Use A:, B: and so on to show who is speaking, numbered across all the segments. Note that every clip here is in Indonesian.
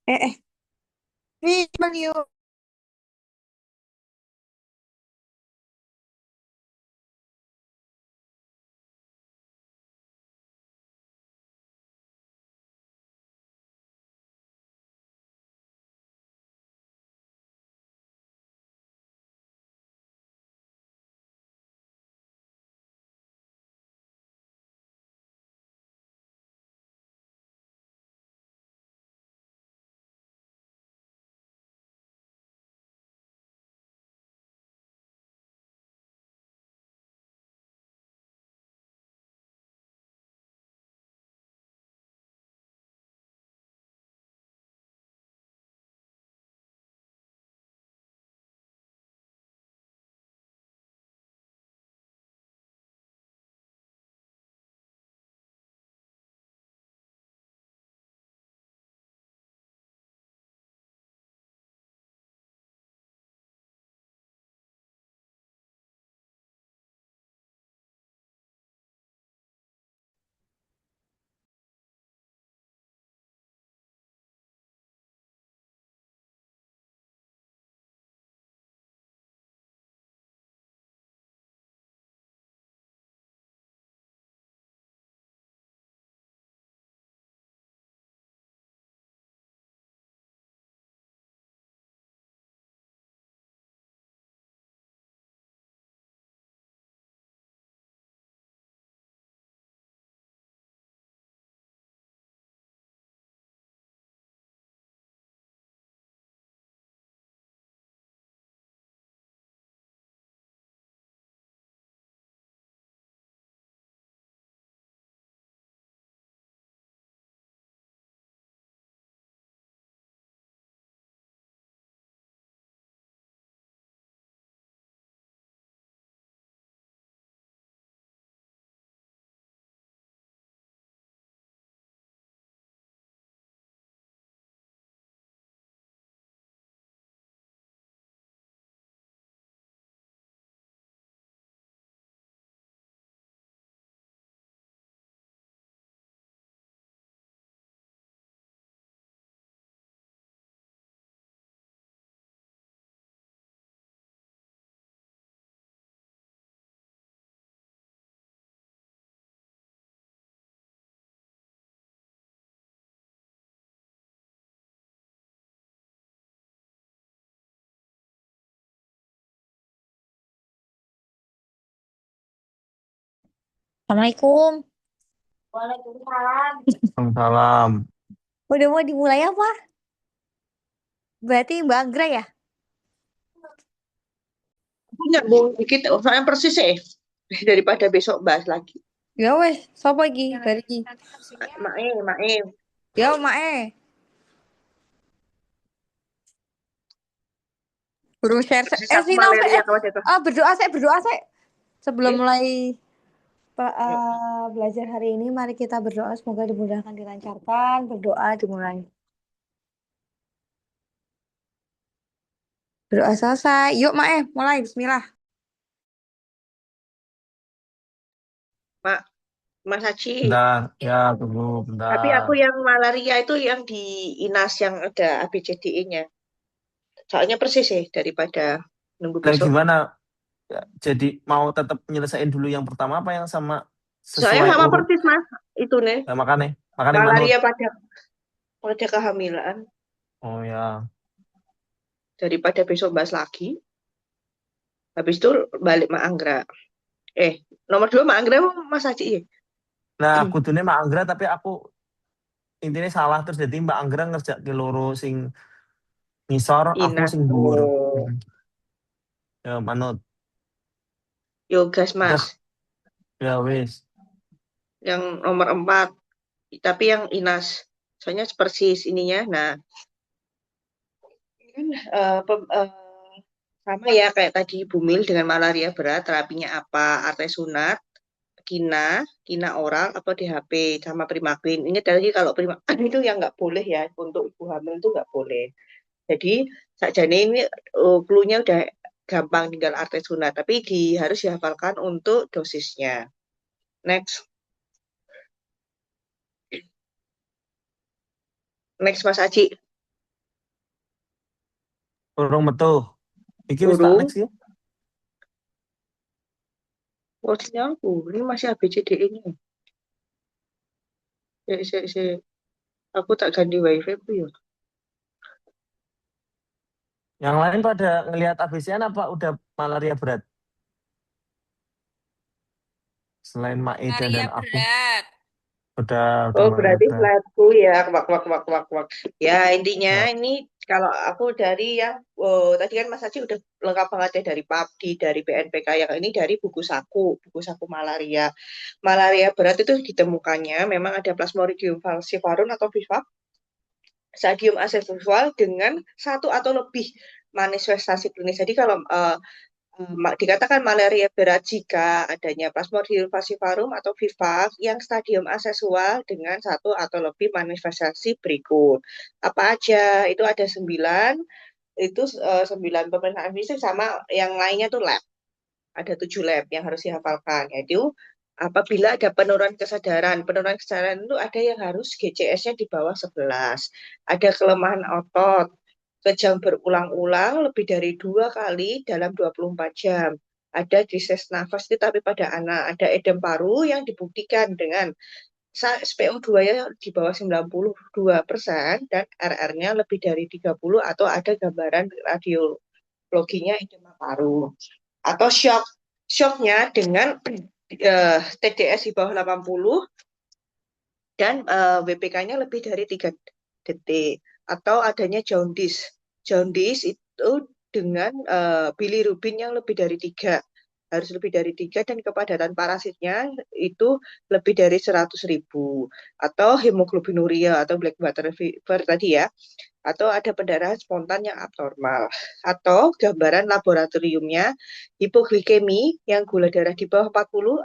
A: Eh, nih Bang yuk. Assalamualaikum. Waalaikumsalam.
B: Salam.
A: Udah mau dimulai apa? Berarti Mbak Anggra ya?
C: Nyambung dikit, soalnya persis daripada besok bahas lagi.
A: Ya wes, siapa lagi? Bari.
C: Mae.
A: Ya Mak. Burung
C: Persis aku
A: Sino
C: malaria kalau itu.
A: berdoa saya. Sebelum
C: Eh,
A: mulai
C: yuk.
A: belajar hari ini, mari kita berdoa semoga dimudahkan dilancarkan. Berdoa dimulai. Berdoa selesai. Yuk mulai. Bismillah.
C: Mak, Mas Haji.
B: Bentar, ya tunggu
C: Tapi
B: bentar.
C: aku yang malaria itu yang di Inas yang ada ABCDE-nya. Soalnya persis daripada nunggu
B: Lah
C: besok.
B: gimana? Ya, jadi mau tetap nyelesain dulu yang pertama apa yang sama
C: Soalnya
B: sesuai
C: sama
B: urut?
C: persis Mas, itu nih.
B: Nah, makanya manut.
C: Malaria pada kehamilan.
B: Oh ya.
C: Daripada besok bahas lagi. Habis itu balik Mak Anggra. Eh, nomor 2 Mak Anggra apa Mas Haji ya?
B: Nah, kudune Mbak Anggra tapi aku intinya salah terus jadi Mbak Anggra ngerjain loro sing ngisor, aku
C: Inas.
B: sing dhuwur.
C: Oh,
B: Hmm. Ya manut.
C: Yogas
B: Udah,
C: Mas.
B: ya wis.
C: Yang nomor 4 tapi yang Inas. Soalnya persis ininya. Nah, ini kan sama ya kayak tadi Bumil dengan malaria berat, terapinya apa? Artesunat, kina, kina oral, atau DHP sama Primaklin. Ingat lagi kalau Primaklin itu yang nggak boleh ya untuk ibu hamil itu nggak boleh. Jadi sakjane ini clue-nya udah gampang tinggal artesunat, tapi harus dihafalkan untuk dosisnya. Next, next Mas Aji.
B: Urung metu. Iki wis tak
C: Burung.
B: next ya.
C: Oh, sinyalku. Ini masih ABCD ini. Si. Aku tak ganti wifi ku ya.
B: Yang lain pada ngelihat ABC-an apa udah malaria berat? Selain Maeda
D: Malaria
B: dan aku
D: berat.
B: udah
C: Oh,
B: malaria
C: berarti
B: berat.
C: flatku ya. Wak. Ya, intinya
B: Ya.
C: ini kalau aku dari yang tadi kan Mas Haji udah lengkap banget ya dari PABDI, dari BNPK, yang ini dari buku saku malaria. Malaria berat itu ditemukannya memang ada Plasmodium falciparum atau FIFA, stadium asexual dengan satu atau lebih manifestasi klinis. Jadi kalau dikatakan malaria berat jika adanya Plasmodium falciparum atau FIVA yang stadium aseksual dengan satu atau lebih manifestasi berikut. Apa aja? Itu ada 9, itu 9 pemeriksaan fisik sama yang lainnya tuh lab. Ada 7 lab yang harus dihafalkan, yaitu apabila ada penurunan kesadaran itu ada yang harus GCS-nya di bawah 11, ada kelemahan otot, kejang berulang-ulang lebih dari 2 kali dalam 24 jam. Ada distress nafas itu tapi pada anak, ada edem paru yang dibuktikan dengan SpO2-nya di bawah 92% dan RR-nya lebih dari 30 atau ada gambaran radiologinya edema paru. Atau shocknya dengan TDS di bawah 80 dan WPK-nya lebih dari 3 detik, atau adanya jaundice. Jaundice itu dengan bilirubin yang lebih dari 3, harus lebih dari 3, dan kepadatan parasitnya itu lebih dari 100.000, atau hemoglobinuria atau black water fever tadi ya, atau ada pendarahan spontan yang abnormal, atau gambaran laboratoriumnya hipoglikemi yang gula darah di bawah 40,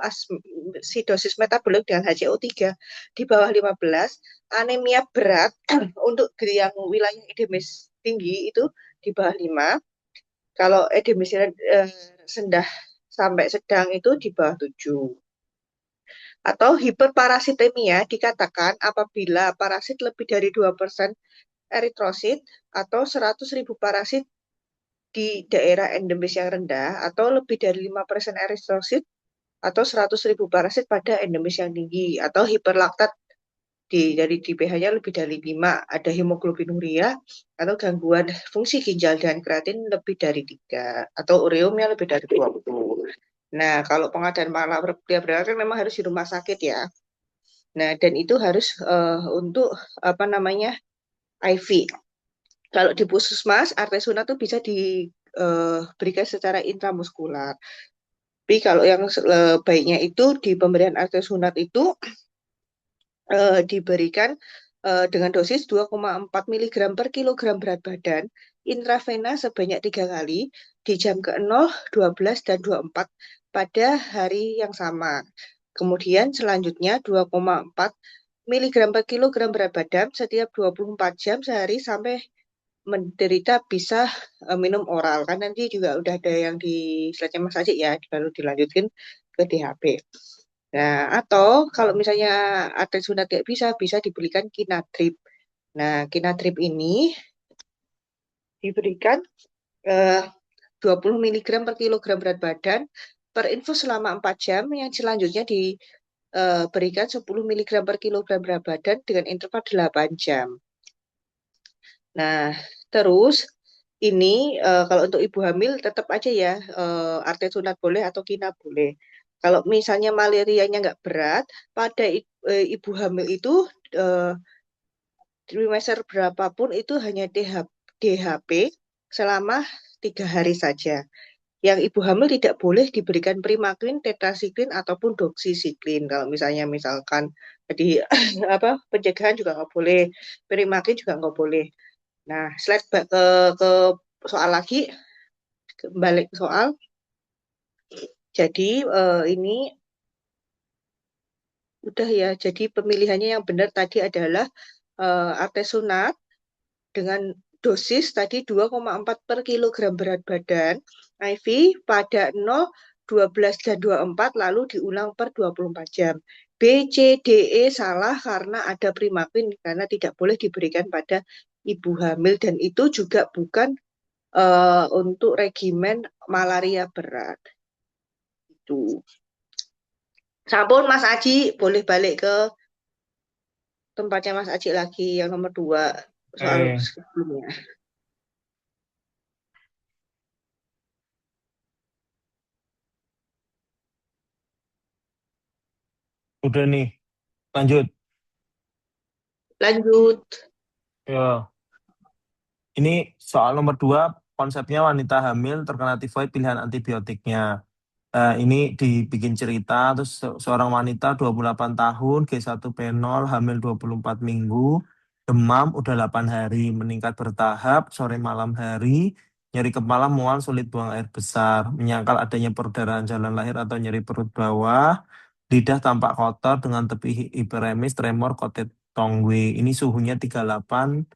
C: acidosis metabolik dengan HCO3 di bawah 15, anemia berat untuk yang wilayah edemis tinggi itu di bawah 5, kalau edemis rendah sampai sedang itu di bawah 7. Atau hiperparasitemia dikatakan apabila parasit lebih dari 2% eritrosit atau 100.000 parasit di daerah endemis yang rendah, atau lebih dari 5% eritrosit atau 100.000 parasit pada endemis yang tinggi, atau hiperlaktat dari pH-nya lebih dari 5, ada hemoglobinuria atau gangguan fungsi ginjal dan kreatin lebih dari 3, atau ureumnya lebih dari 20. Nah, kalau pengadaan malaria berat kan memang harus di rumah sakit ya. Nah, dan itu harus untuk apa namanya IV. Kalau di puskesmas, artesunat itu bisa diberikan secara intramuskular. Tapi kalau yang baiknya itu di pemberian artesunat itu diberikan dengan dosis 2,4 mg per kilogram berat badan, intravena sebanyak 3 kali di jam ke-0, 12, dan 24 pada hari yang sama. Kemudian selanjutnya 2,4 mg per kilogram berat badan setiap 24 jam sehari sampai menderita bisa minum oral. Kan nanti juga udah ada yang di slide-nya Mas Ajik ya, baru dilanjutkan ke DHP. Nah, atau kalau misalnya artesunat tidak bisa diberikan kinatrip. Nah, kinatrip ini diberikan 20 mg per kilogram berat badan per infus selama 4 jam, yang selanjutnya diberikan 10 mg per kilogram berat badan dengan interval 8 jam. Nah, terus ini kalau untuk ibu hamil tetap aja ya artesunat boleh atau kina boleh. Kalau misalnya malarianya nggak berat, pada ibu hamil itu trimester berapapun itu hanya DHP selama 3 hari saja. Yang ibu hamil tidak boleh diberikan primaklin, tetrasiklin, ataupun doksisiklin. Kalau misalkan jadi apa pencegahan juga nggak boleh, primaklin juga nggak boleh. Nah, slide ke soal lagi, kembali ke soal. Jadi ini udah ya. Jadi pemilihannya yang benar tadi adalah artesunat dengan dosis tadi 2,4 per kilogram berat badan, IV pada 0, 12, dan 24, lalu diulang per 24 jam. B, C, D, E salah karena ada primaklin, karena tidak boleh diberikan pada ibu hamil, dan itu juga bukan untuk regimen malaria berat. Itu. Sampun Mas Aji boleh balik ke tempatnya Mas Aji lagi yang nomor 2 soal sebelumnya.
B: Udah nih, lanjut.
C: Lanjut.
B: Ya. Ini soal nomor 2, konsepnya wanita hamil terkena tifoid pilihan antibiotiknya. Ini dibikin cerita, terus seorang wanita 28 tahun, G1 P0, hamil 24 minggu, demam udah 8 hari, meningkat bertahap, sore malam hari, nyeri kepala, mual, sulit buang air besar, menyangkal adanya perdarahan jalan lahir atau nyeri perut bawah, lidah tampak kotor dengan tepi hiperemis, tremor, kotet tongwe. Ini suhunya 38,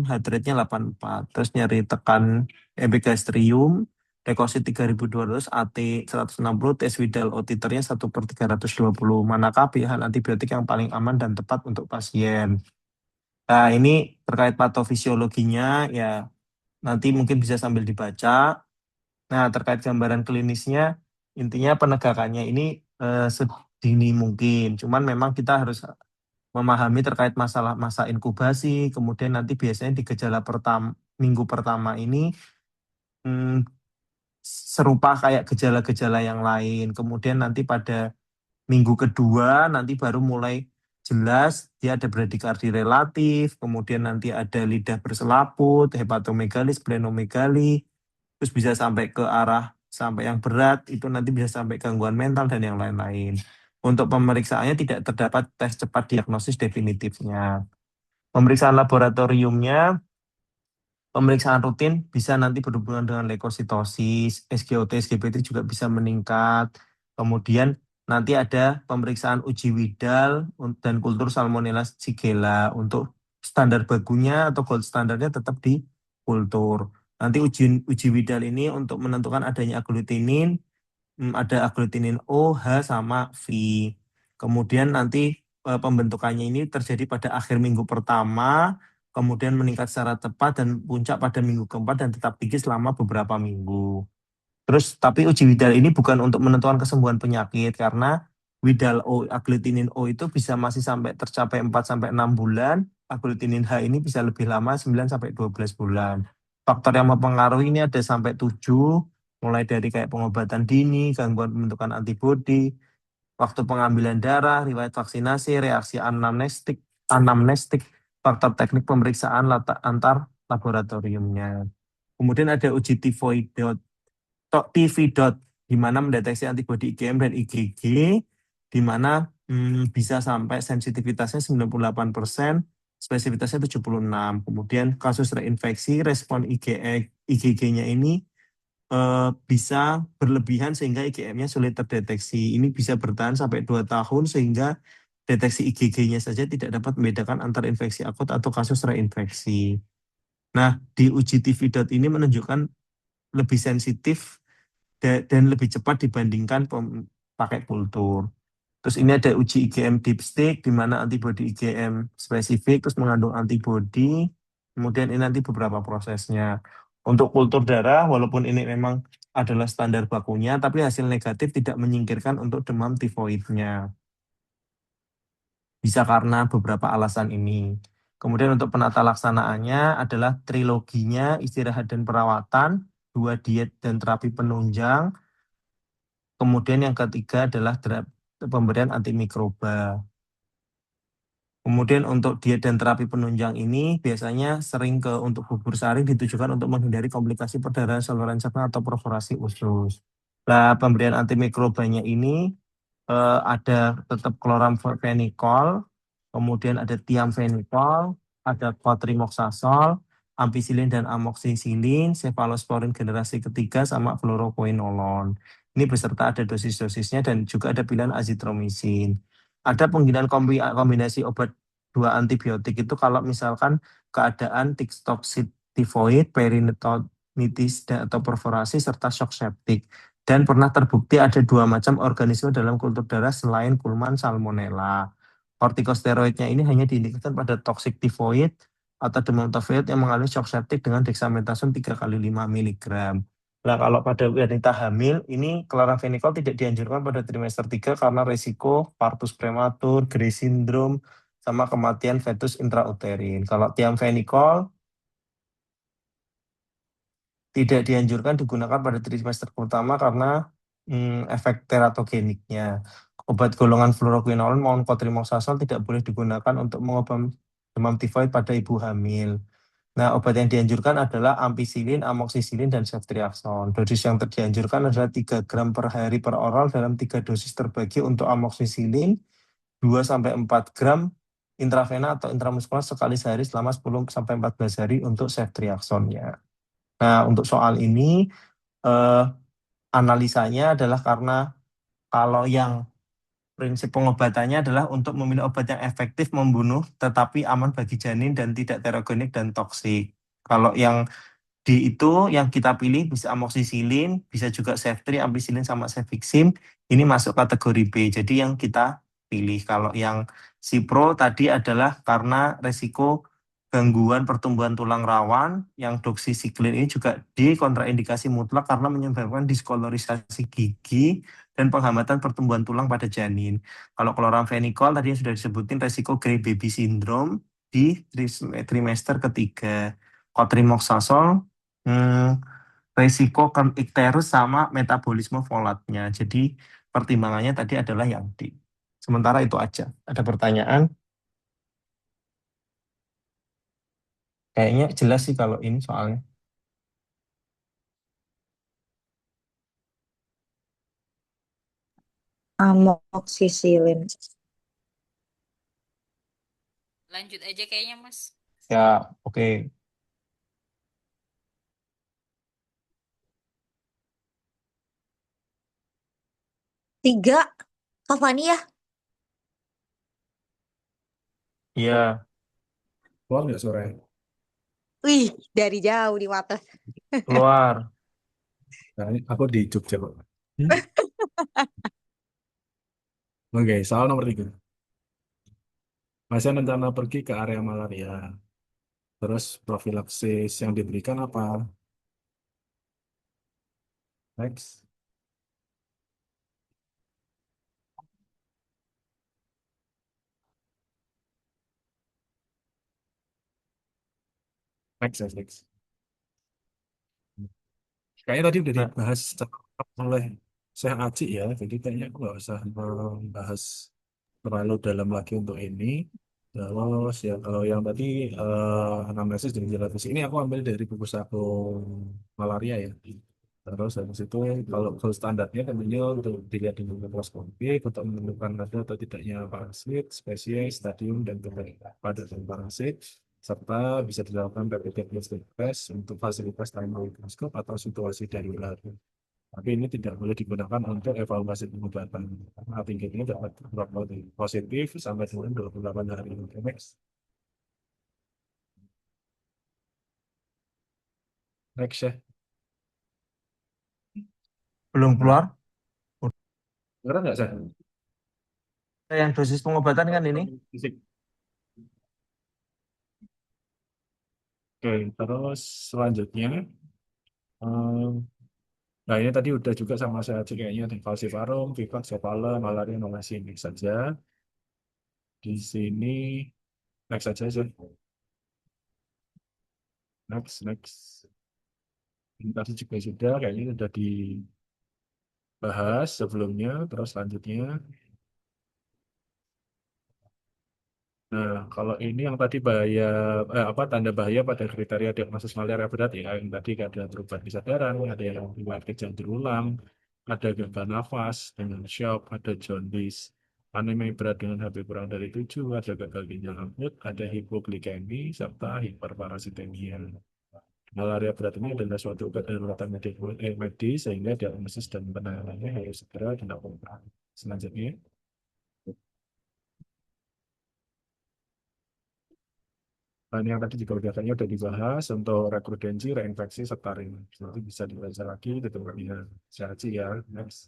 B: heart rate-nya 84. Terus nyari tekan epigastrium, leukosit 3200, AT 160, tes Widal O titernya 1/320. Manakah pilihan antibiotik yang paling aman dan tepat untuk pasien? Nah, ini terkait patofisiologinya, ya nanti mungkin bisa sambil dibaca. Nah, terkait gambaran klinisnya, intinya penegakannya ini sedini mungkin. Cuman memang kita harus memahami terkait masalah masa inkubasi, kemudian nanti biasanya di gejala minggu pertama ini hmm, serupa kayak gejala-gejala yang lain. Kemudian nanti pada minggu kedua nanti baru mulai jelas dia ada bradikardi relatif, kemudian nanti ada lidah berselaput, hepatomegali, splenomegali, terus bisa sampai ke arah sampai yang berat, itu nanti bisa sampai gangguan mental dan yang lain-lain. Untuk pemeriksaannya tidak terdapat tes cepat diagnosis definitifnya. Pemeriksaan laboratoriumnya, pemeriksaan rutin bisa nanti berhubungan dengan leukositosis, SGOT, SGPT juga bisa meningkat. Kemudian nanti ada pemeriksaan uji Widal dan kultur Salmonella Shigella. Untuk standar bagunya atau gold standarnya tetap di kultur. Nanti uji Widal ini untuk menentukan adanya agglutinin, ada agglutinin O, H, sama V. Kemudian nanti pembentukannya ini terjadi pada akhir minggu pertama, kemudian meningkat secara tepat dan puncak pada minggu keempat dan tetap tinggi selama beberapa minggu. Terus tapi uji Widal ini bukan untuk menentukan kesembuhan penyakit karena Widal O, agglutinin O itu bisa masih sampai tercapai 4 sampai 6 bulan, agglutinin H ini bisa lebih lama 9 sampai 12 bulan. Faktor yang mempengaruhi ini ada sampai 7, mulai dari kayak pengobatan dini, gangguan pembentukan antibodi, waktu pengambilan darah, riwayat vaksinasi, reaksi anamnestik, faktor teknik pemeriksaan antar laboratoriumnya. Kemudian ada uji TV di mana mendeteksi antibodi IgM dan IgG, di mana bisa sampai sensitivitasnya 98%, spesifitasnya 76. Kemudian kasus reinfeksi, respon IgG-nya ini bisa berlebihan sehingga IgM-nya sulit terdeteksi. Ini bisa bertahan sampai 2 tahun sehingga deteksi IgG-nya saja tidak dapat membedakan antara infeksi akut atau kasus reinfeksi. Nah, di uji TV ini menunjukkan lebih sensitif dan lebih cepat dibandingkan pakai kultur. Terus ini ada uji IgM dipstick di mana antibodi IgM spesifik terus mengandung antibodi. Kemudian ini nanti beberapa prosesnya. Untuk kultur darah, walaupun ini memang adalah standar bakunya, tapi hasil negatif tidak menyingkirkan untuk demam tifoidnya. Bisa karena beberapa alasan ini. Kemudian untuk penata laksanaannya adalah triloginya istirahat dan perawatan, 2 diet dan terapi penunjang. Kemudian yang ketiga adalah pemberian antimikroba. Kemudian untuk diet dan terapi penunjang ini biasanya sering untuk bubur sari ditujukan untuk menghindari komplikasi perdarahan saluran cerna atau perforasi usus. Nah, pemberian antimikrobanya ini ada tetap kloramfenikol, kemudian ada tiamfenikol, ada cotrimoxazole, ampicillin dan amoxicillin, cefalosporin generasi ketiga, sama fluoroquinolone. Ini beserta ada dosis-dosisnya dan juga ada pilihan azitromisin. Ada penggunaan kombinasi obat 2 antibiotik itu kalau misalkan keadaan toxic tifoid, peritonitis atau perforasi serta shock septic. Dan pernah terbukti ada 2 macam organisme dalam kultur darah selain Kuhlmann salmonella. Kortikosteroidnya ini hanya diindikasikan pada toxic tifoid atau demam tifoid yang mengandung shock septik dengan dexamethasone 3 kali 5 mg. Nah, kalau pada wanita hamil, ini chloramphenicol tidak dianjurkan pada trimester 3 karena resiko partus prematur, Graves syndrome, sama kematian fetus intrauterin. Kalau thiamphenicol tidak dianjurkan digunakan pada trimester pertama karena efek teratogeniknya. Obat golongan fluoroquinolone maupun cotrimoxazole tidak boleh digunakan untuk mengobati demam tifoid pada ibu hamil. Nah, obat yang dianjurkan adalah ampicillin, amoxicillin, dan ceftriaxone. Dosis yang dianjurkan adalah 3 gram per hari per oral dalam 3 dosis terbagi untuk amoxicillin, 2-4 gram intravena atau intramuskular sekali sehari selama 10-14 hari untuk ceftriaxone-nya. Nah, untuk soal ini, eh, analisanya adalah karena kalau yang prinsip pengobatannya adalah untuk memilih obat yang efektif membunuh tetapi aman bagi janin dan tidak terogenik dan toksik. Kalau yang yang kita pilih bisa amoxicillin, bisa juga Ceftri, ampicillin sama cefixim. Ini masuk kategori B. Jadi yang kita pilih. Kalau yang Cipro tadi adalah karena resiko gangguan pertumbuhan tulang rawan, yang doxycycline ini juga dikontraindikasi mutlak karena menyebabkan diskolorisasi gigi dan penghambatan pertumbuhan tulang pada janin. Kalau chloramphenicol tadi yang sudah disebutin resiko Gray baby syndrome di trimester ketiga. Cotrimoxazole resiko ikterus sama metabolisme folatnya. Jadi pertimbangannya tadi adalah yang D. Sementara itu aja. Ada pertanyaan? Kayaknya jelas sih kalau ini soalnya.
A: Amoxicillin.
D: Lanjut aja kayaknya, Mas.
B: Ya, oke.
A: 3. Kavani ya?
B: Iya,
E: Keluar nggak suara?
A: Wih, dari jauh di mata.
B: keluar.
E: Nah, aku di Jogja kok. Oke, soal nomor 3. Pasien rencana pergi ke area malaria. Terus profilaksis yang diberikan apa? Next. Next, next, next. Kayaknya tadi udah
B: Nah,
E: dibahas oleh Syekh Aci ya, jadi kayaknya aku nggak usah membahas terlalu dalam lagi untuk ini. Terus ya kalau yang tadi anamnesis dan gejala fisik ini aku ambil dari buku saku malaria ya. Terus habis itu kalau gold standarnya tentunya untuk dilihat di mikroskopi untuk menemukan ada atau tidaknya parasit, spesies, stadium, dan kepadatan parasit, serta bisa dilakukan rapid diagnostic test untuk fasilitas tanpa mikroskop atau situasi darurat. Tapi ini tidak boleh digunakan untuk evaluasi pengobatan. Karena tingginya dapat positif sampai dengan 28 hari. Oke, next. Next ya.
B: belum keluar.
E: Benar nggak saya?
B: Yang dosis pengobatan kan ini.
E: Fisik. Oke, terus selanjutnya. eh, Nah, ini tadi udah juga sama saya cek kayaknya ada falciparum, vivax, cephalo, malaria, nomasi ini saja. Di sini next saja sih. Next, next. Ini tadi juga sudah kayaknya sudah dibahas sebelumnya. Terus selanjutnya. Nah, kalau ini yang tadi bahaya apa tanda bahaya pada kriteria diagnosis malaria berat ya, yang tadi ada perubahan kesadaran, ada yang riwayat kejang berulang, ada gagal nafas dengan shock, ada jaundice, anemia berat dengan HB kurang dari 7, ada gagal ginjal akut, ada hipoglikemi, serta hiperparasitemia. Malaria berat ini adalah suatu kedaruratan medis sehingga diagnosis dan penanganannya harus segera dilakukan. Selanjutnya. Nah, ini yang tadi juga udah kayaknya udah dibahas untuk rekrudensi, reinfeksi, serta nanti bisa dibaca lagi di tempatnya Syahaji ya. Next.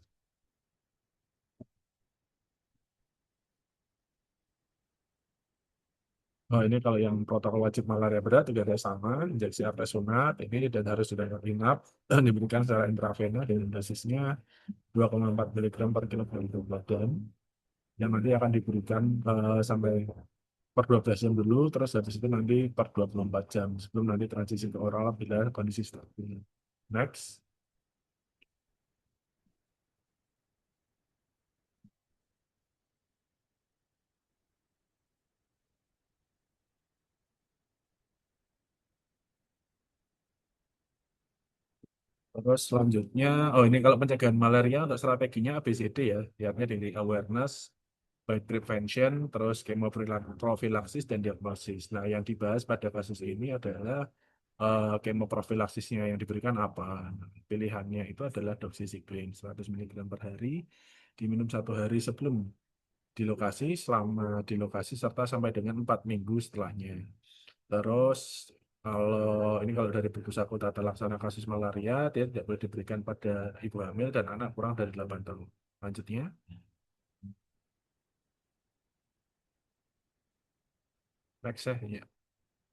E: Oh, ini kalau yang protokol wajib malaria berat juga ada sama, injeksi artesunat ini dan harus sudah inap dan diberikan secara intravena dengan dosisnya 2,4 miligram per kilogram berat badan yang nanti akan diberikan sampai per 12 jam dulu, terus habis itu nanti per 24 jam sebelum nanti transisi ke oral bila kondisi stabil. Next. Terus selanjutnya, oh ini kalau pencegahan malaria untuk strateginya ABCD ya, lihatnya dari awareness, baik prevention, terus chemoprophylaxis dan diagnosis. Nah, yang dibahas pada kasus ini adalah kemoprofilaksisnya yang diberikan apa? Pilihannya itu adalah doxycycline 100 mg per hari, diminum 1 hari sebelum di lokasi, selama di lokasi, serta sampai dengan 4 minggu setelahnya. Terus kalau dari buku saku tata laksana kasus malaria, dia tidak boleh diberikan pada ibu hamil dan anak kurang dari 8 tahun. Lanjutnya, next ya.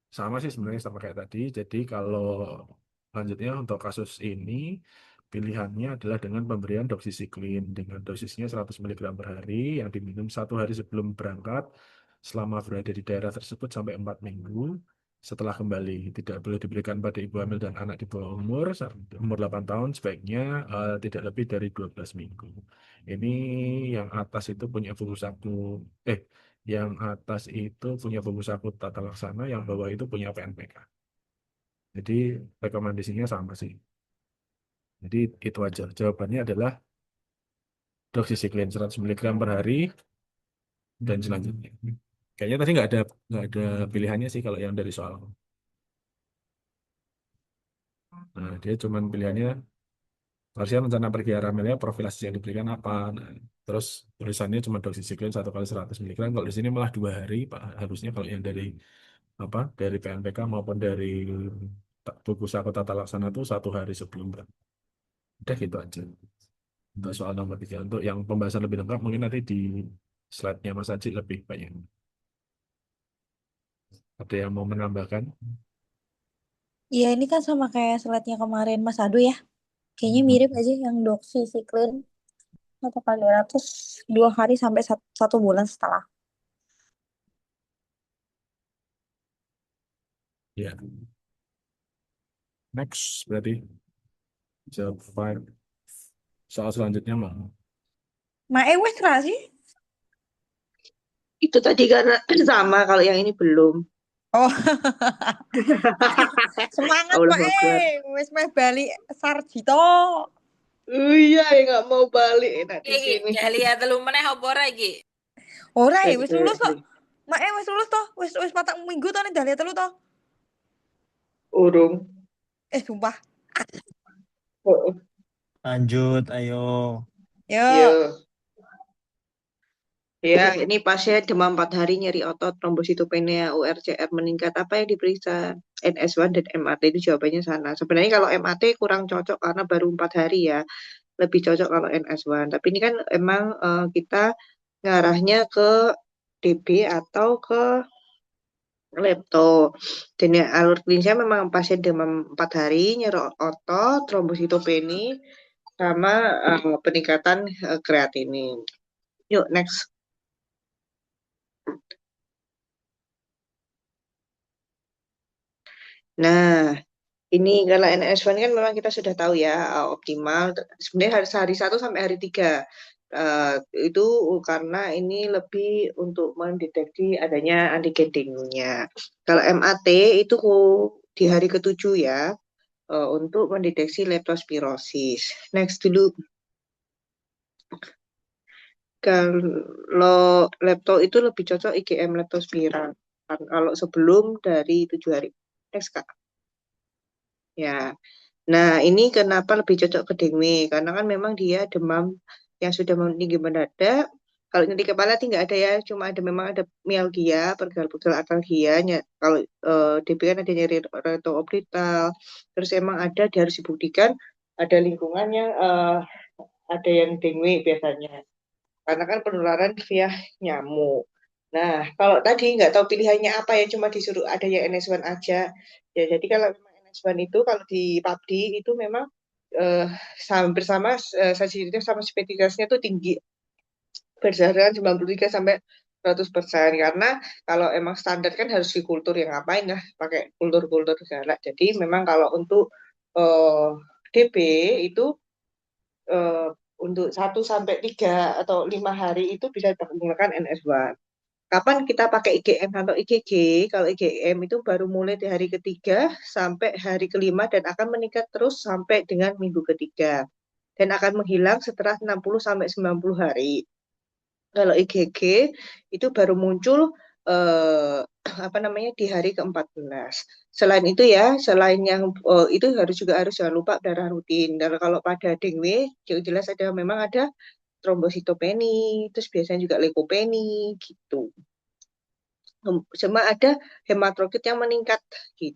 E: Sama sih sebenarnya sama kayak tadi. Jadi kalau lanjutnya untuk kasus ini, pilihannya adalah dengan pemberian doxycycline dengan dosisnya 100 mg per hari yang diminum 1 hari sebelum berangkat selama berada di daerah tersebut sampai 4 minggu. Setelah kembali, tidak boleh diberikan pada ibu hamil dan anak di bawah umur 8 tahun, sebaiknya tidak lebih dari 12 minggu. Ini yang atas itu punya buku saku, yang atas itu punya buku saku tata laksana, yang bawah itu punya PNPK. Jadi rekomendasinya sama sih. Jadi itu aja. Jawabannya adalah doxycycline 100 mg per hari dan selanjutnya. Kayaknya tadi nggak ada pilihannya sih kalau yang dari soal. Nah, dia cuman pilihannya harusnya rencana pergi hamilnya profilasis yang diberikan apa. Nah, terus tulisannya cuma doxycycline 1 kali 100 mg. Kalau di sini malah 2 hari, Pak. Harusnya kalau yang dari PNPK maupun dari buku saku tata laksana itu 1 hari sebelum berangkat. Udah gitu aja. Untuk soal nomor 3. Untuk yang pembahasan lebih lengkap mungkin nanti di slide-nya Mas Aji lebih banyak. Ada yang mau menambahkan?
A: Iya, ini kan sama kayak slide-nya kemarin Mas Adu ya. Kayaknya mirip aja yang doxycycline 1 kali 200 2 hari sampai 1 bulan setelah.
E: Ya. Next berarti jawab 5. Soal selanjutnya mah.
A: Wes ra sih?
C: Itu tadi karena sama, kalau yang ini belum.
A: Oh, semangat
C: Allah
A: Pak
C: Akbar.
A: Wes meh balik Sarjito.
C: Iya, ya nggak mau balik enak di
D: Iki,
C: sini.
D: Dahlia telu meneh apa ora iki?
A: Ora ya wes lulus kok.
C: Exactly.
A: Wes lulus toh. Wes 4 minggu toh nih Dahlia telu toh.
C: Urung.
A: Sumpah.
C: Oh,
B: Lanjut, ayo.
A: Yuk.
C: Yo. Ya, ini pasien demam 4 hari, nyeri otot, trombositopenia, URCR meningkat. Apa yang diperiksa? NS1 dan MAT, itu jawabannya sana. Sebenarnya kalau MAT kurang cocok karena baru 4 hari ya. Lebih cocok kalau NS1. Tapi ini kan emang kita ngarahnya ke DB atau ke lepto. Dan ya, alur klinisnya memang pasien demam 4 hari, nyeri otot, trombositopeni, sama peningkatan kreatinin. Yuk, next. Nah, ini kalau NS1 kan memang kita sudah tahu ya, optimal. Sebenarnya hari 1 sampai hari 3. Itu karena ini lebih untuk mendeteksi adanya antigen dengue-nya. Kalau MAT itu di hari ke-7 ya, untuk mendeteksi leptospirosis. Next dulu. Kalau lepto itu lebih cocok IgM leptospira. Kalau sebelum dari 7 hari. Next, Kak. Ya. Nah, ini kenapa lebih cocok ke dengue? Karena kan memang dia demam yang sudah tinggi mendadak. Kalau nyeri kepala tinggal ada ya, cuma memang ada mialgia, pegal-pegal atalgia. Kalau DB kan ada nyeri reto-orbital. Terus emang dia harus dibuktikan ada lingkungan yang ada yang dengue biasanya. Karena kan penularan via nyamuk. Nah, kalau tadi nggak tahu pilihannya apa ya, cuma disuruh ada yang NS1 aja. Ya, jadi kalau memang NS1 itu kalau di PUBG itu memang eh, hampir sama sensitivity sama spesifikasinya itu tinggi berdasarkan 93 sampai 100%. Karena kalau emang standar kan harus di kultur yang ngapain lah pakai kultur-kultur segala. Jadi memang kalau untuk DB itu eh, untuk 1 sampai 3 atau 5 hari itu bisa menggunakan NS1. Kapan kita pakai IgM atau IgG? Kalau IgM itu baru mulai di hari ketiga sampai hari kelima dan akan meningkat terus sampai dengan minggu ketiga. Dan akan menghilang setelah 60 sampai 90 hari. Kalau IgG itu baru muncul eh, apa namanya di hari ke-14. Selain itu ya, selain yang itu harus jangan lupa darah rutin. Dan kalau pada dengue, jelas ada memang ada trombositopeni, terus biasanya juga leukopeni gitu. Cuma ada hematokrit yang meningkat gitu.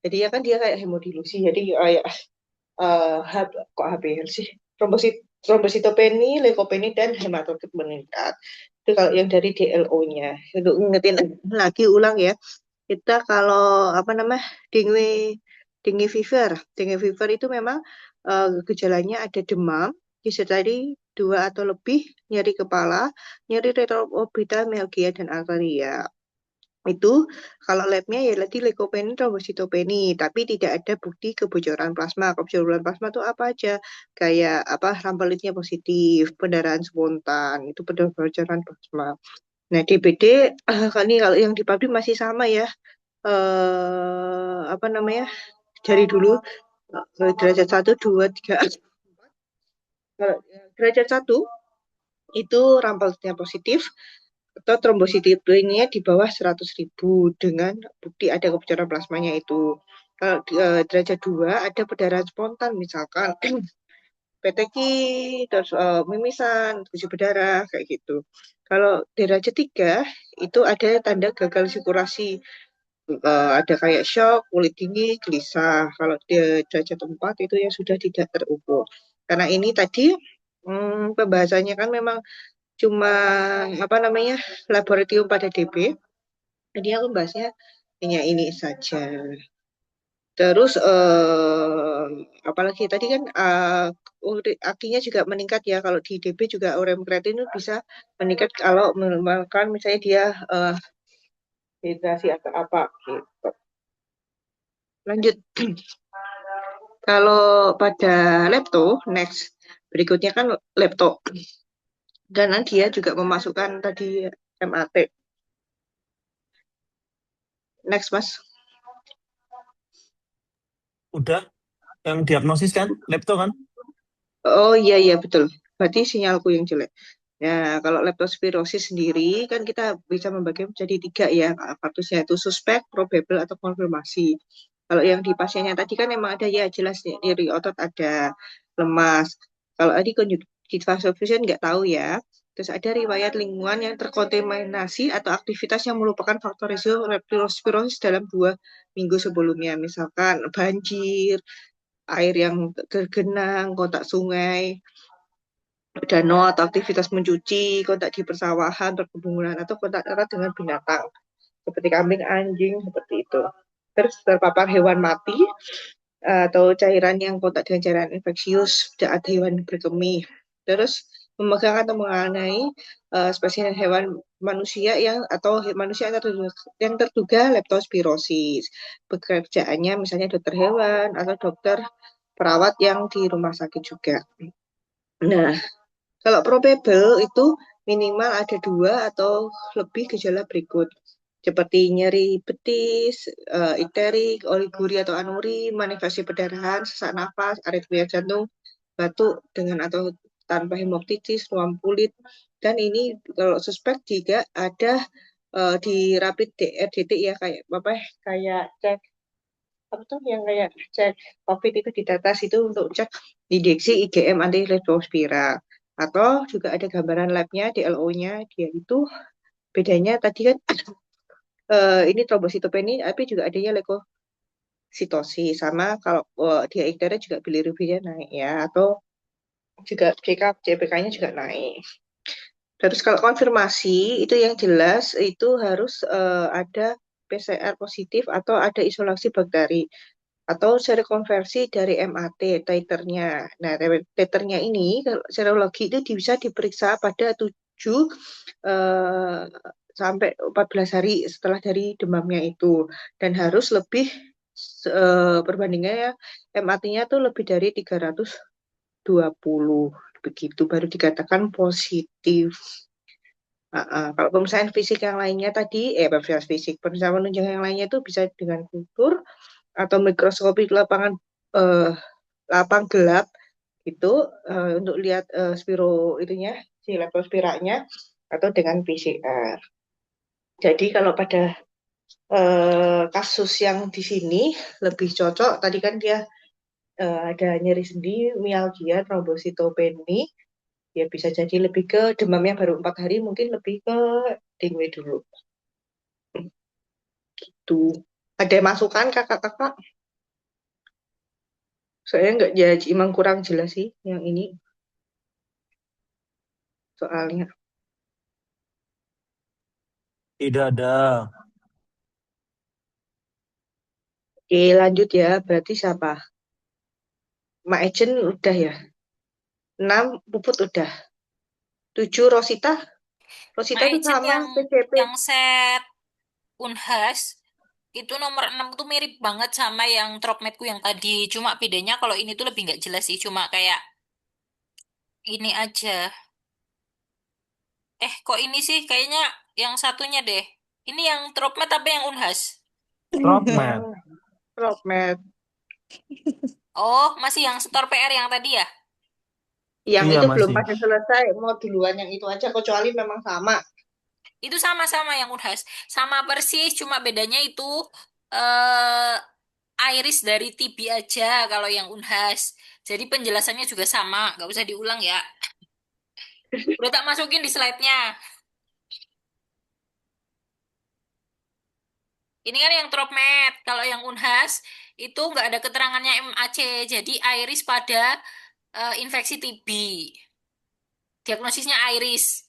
C: Jadi ya kan dia kayak hemodilusi. Jadi kayak kok HBL sih? Trombositopeni, leukopeni dan hematokrit meningkat. Itu kalau yang dari DLO-nya. Untuk ngingetin lagi ulang ya. Kita kalau apa namanya dengue dengue fever, dengue fever itu memang gejalanya ada demam, disertai 2 atau lebih nyeri kepala, nyeri retroorbital, myalgia dan arteria. Itu kalau labnya ya tadi leukopeni, trombositopeni, tapi tidak ada bukti kebocoran plasma. Kebocoran plasma itu apa aja? Kayak apa rampelitnya positif, pendarahan spontan, itu kebocoran plasma. Nah, DBD kali kalau yang di pabrik masih sama ya. Apa namanya? Dari dulu derajat 1, 2, 3. Kalau derajat 1 itu rampelitnya positif, atau trombositopenia di bawah 100.000 dengan bukti ada kebocoran plasmanya itu. Kalau derajat 2 ada perdarahan spontan misalkan peteki, terus mimisan, gusi berdarah kayak gitu. Kalau derajat 3 itu ada tanda gagal sirkulasi. Ada kayak shock, kulit dingin, gelisah. Kalau di derajat 4 itu ya sudah tidak terukur. Karena ini tadi pembahasannya kan memang cuma apa namanya laboratorium pada DB. Jadi aku bahasnya hanya ini saja. Terus apalagi tadi kan akinya juga meningkat ya. Kalau di DB juga urem kreatin itu bisa meningkat kalau makan misalnya dia hidrasi atau apa gitu. Lanjut. Kalau pada lepto, next berikutnya kan lepto. Dan dia juga memasukkan tadi MAT. Next, Mas.
B: Udah, yang diagnosis kan, lepto kan?
C: Oh iya iya betul. Berarti sinyalku yang jelek. Nah, kalau leptospirosis sendiri kan kita bisa membagi menjadi 3 ya faktornya itu suspek, probable atau konfirmasi. Kalau yang di pasiennya tadi kan memang ada ya jelas nyeri otot ada lemas. Kalau tadi conjunctive vasovasion nggak tahu ya. Terus ada riwayat lingkungan yang terkontaminasi atau aktivitas yang merupakan faktor risiko leptospirosis dalam 2 minggu sebelumnya. Misalkan banjir, air yang tergenang, kontak sungai, danau atau aktivitas mencuci, kontak di persawahan, perkebunan, atau kontak erat dengan binatang, seperti kambing, anjing, seperti itu. Terus terpapar hewan mati, atau cairan yang kontak dengan cairan infeksius saat hewan berkemih. Terus memegang atau mengenai spesies hewan manusia manusia yang terduga leptospirosis. Pekerjaannya misalnya dokter hewan atau dokter perawat yang di rumah sakit juga. Nah, kalau probable itu minimal ada 2 atau lebih gejala berikut. Seperti nyeri betis, ikterik, oliguri atau anuri, manifestasi perdarahan, sesak nafas, aritmia jantung, batuk dengan atau tanpa hemoptitis, ruam kulit. Dan ini kalau suspek juga ada di rapid DRDT ya kayak apa ya, kayak cek apa tuh yang kayak cek COVID itu di data situ untuk cek deteksi IgM antiretroviral. Atau juga ada gambaran labnya DLO-nya dia itu bedanya tadi kan ini trombositopeni tapi juga adanya leukositosis sama kalau dia ikternya juga bilirubinnya naik ya atau juga CK CPK-nya juga naik. Terus kalau konfirmasi itu yang jelas itu harus ada PCR positif atau ada isolasi bakteri atau serokonversi dari MAT titernya. Nah, titernya ini kalau serologi itu bisa diperiksa pada 7 eh, sampai 14 hari setelah dari demamnya itu dan harus lebih perbandingannya MAT-nya tuh lebih dari 320 begitu baru dikatakan positif. Kalau pemeriksaan fisik yang lainnya tadi, pemeriksaan fisik, pemeriksaan penunjang yang lainnya itu bisa dengan kultur atau mikroskopi lapangan eh, lapang gelap itu untuk lihat spiro itunya, si leptospiranya atau dengan PCR. Jadi kalau pada kasus yang di sini lebih cocok, tadi kan dia ada nyeri sendi, mialgia, trombositopeni, ya bisa jadi lebih ke demamnya baru 4 hari, mungkin lebih ke dengue dulu. Tuh. Ada masukan kakak-kakak? Saya nggak jadi, emang kurang jelas sih yang ini soalnya.
B: Tidak ada.
C: Oke, lanjut ya. Berarti siapa? Mak Ejen udah ya. 6, Puput udah. 7, Rosita. Rosita itu
D: Maicen
C: sama
D: yang
C: PCP.
D: set Unhas itu nomor 6 tuh mirip banget sama yang Tropmedku yang tadi. Cuma bedanya kalau ini tuh lebih nggak jelas sih. Cuma kayak ini aja. Kok ini sih kayaknya yang satunya deh. Ini yang Tropmed apa yang Unhas?
B: Propmed.
C: Propmed.
D: Oh, masih yang setor PR yang tadi ya?
C: Yang
B: Iya
C: itu belum
B: masih.
C: pada selesai. Mau duluan yang itu aja, kecuali memang sama.
D: Itu sama-sama yang Unhas. Sama persis, cuma bedanya itu iris dari TB aja kalau yang Unhas. Jadi penjelasannya juga sama, nggak usah diulang ya. Udah tak masukin di slide-nya. Ini kan yang Tropmed. Kalau yang Unhas itu nggak ada keterangannya MAC. Jadi iris pada infeksi TB. Diagnosisnya iris.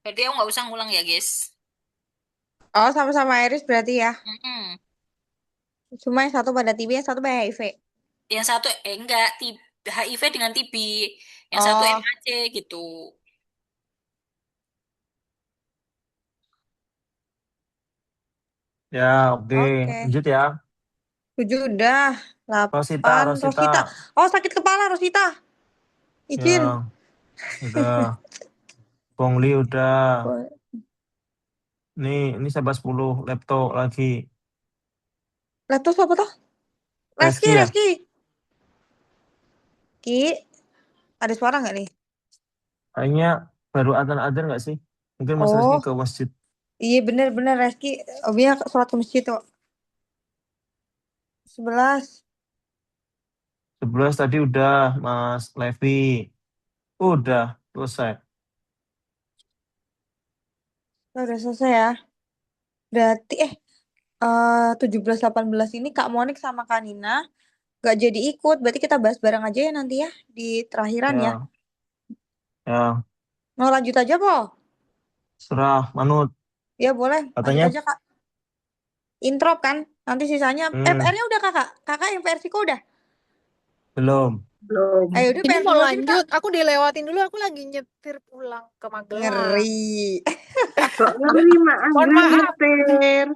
D: Berarti aku nggak usah ngulang ya, guys.
A: Oh, sama-sama Iris berarti ya.
D: Mm-mm.
A: Cuma yang satu pada TB, yang satu pada HIV.
D: Yang satu enggak HIV dengan TB. Yang satu
A: Oh,
D: MAC gitu.
B: Ya, oke.
A: oke.
B: Lanjut ya.
A: 7 udah.
B: Rosita,
A: 8,
B: Rosita.
A: Rosita. Oh, sakit kepala Rosita. Izin.
B: Ya, udah. Pungli udah. Ini sampai 10 laptop lagi.
A: Laptop apa tuh? Reski,
B: Reski ya?
A: Reski. Ki, ada suara nggak nih?
B: Kayaknya baru adzan nggak sih? Mungkin Mas Reski
A: Oh,
B: ke masjid.
A: iya bener-bener Reski. Oh, dia sholat ke masjid tuh. 11.
B: 11 tadi udah, Mas Levi. Udah, selesai.
A: Oh, udah selesai ya. Berarti 17 18 ini Kak Monik sama Kak Nina gak jadi ikut. Berarti kita bahas bareng aja ya nanti ya di terakhiran ya.
B: Ya, ya,
A: Mau lanjut aja po?
B: serah, manut.
A: Ya boleh, lanjut
B: Katanya,
A: aja Kak. Intro kan. Nanti sisanya
B: hmm,
A: PR-nya udah Kakak. Kakak yang versi kok udah.
B: belum.
C: Belum.
A: Ayo udah
F: Ini
A: PR
F: mau
A: dulu aja Kak.
F: lanjut, aku dilewatin dulu, aku lagi nyetir pulang ke Magelang.
A: Ngeri.
C: Kok ngeri Mak
F: Mohon
C: Angga
F: maaf.
C: nyetir.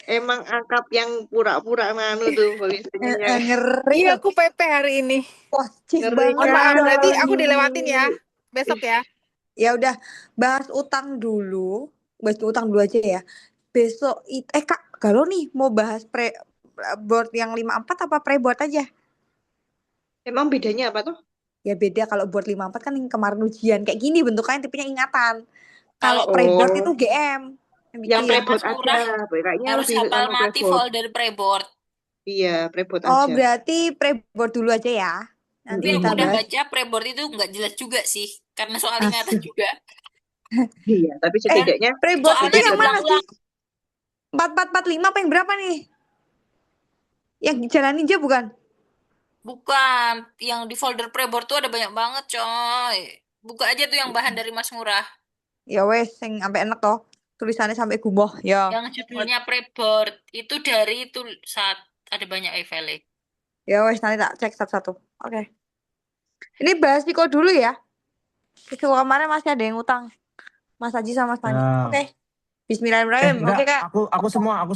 C: Emang angkap yang pura-pura nganu tuh biasanya.
A: Ngeri.
F: Iya, aku PP hari ini.
A: Wah, cis
C: Ngeri
A: banget
F: Mohon maaf, berarti
C: kali.
F: aku dilewatin ya. Besok ya.
A: ya udah bahas utang dulu. Bahas utang dulu aja ya. Besok Kak, kalau nih mau bahas board yang 54 apa pre-board aja?
C: Emang bedanya apa tuh?
A: Ya beda kalau board 54 kan yang kemarin ujian kayak gini bentuknya tipenya ingatan. Kalau
D: Kalau
A: pre-board itu
C: Oh,
A: GM yang
C: yang
A: bikin.
C: preboard
D: Mas
C: aja.
D: Murah
C: Kayaknya
D: harus
C: lebih
D: hafal
C: anu
D: mati
C: preboard.
D: folder preboard.
C: Iya, preboard
A: Oh,
C: aja.
A: berarti pre-board dulu aja ya. Nanti
D: Tapi aku
A: kita
D: udah
A: bahas.
D: baca preboard itu nggak jelas juga sih. Karena soal ingatan
A: Asik.
D: juga.
C: Iya, tapi
A: Eh,
C: setidaknya
A: pre-board itu
D: Soalnya
A: yang mana sih?
D: diulang-ulang.
A: 4445 apa yang berapa nih? Yang Jalan Ninja bukan?
D: Bukan. Yang di folder preboard tuh ada banyak banget, coy. Buka aja tuh yang bahan dari Mas Murah.
A: Ya wes, sing sampai enak toh. Tulisannya sampai gumoh. Ya.
D: Yang judulnya Preboard itu dari itu saat ada banyak file.
A: Ya wes, nanti tak cek satu-satu. Oke. Ini bahas Piko dulu ya. Itu kemarin masih ada yang utang. Mas Aji sama Mas Tani. Oke.
B: Ya,
A: Bismillahirrahmanirrahim.
B: enggak,
A: Oke, Kak.
B: aku semua, aku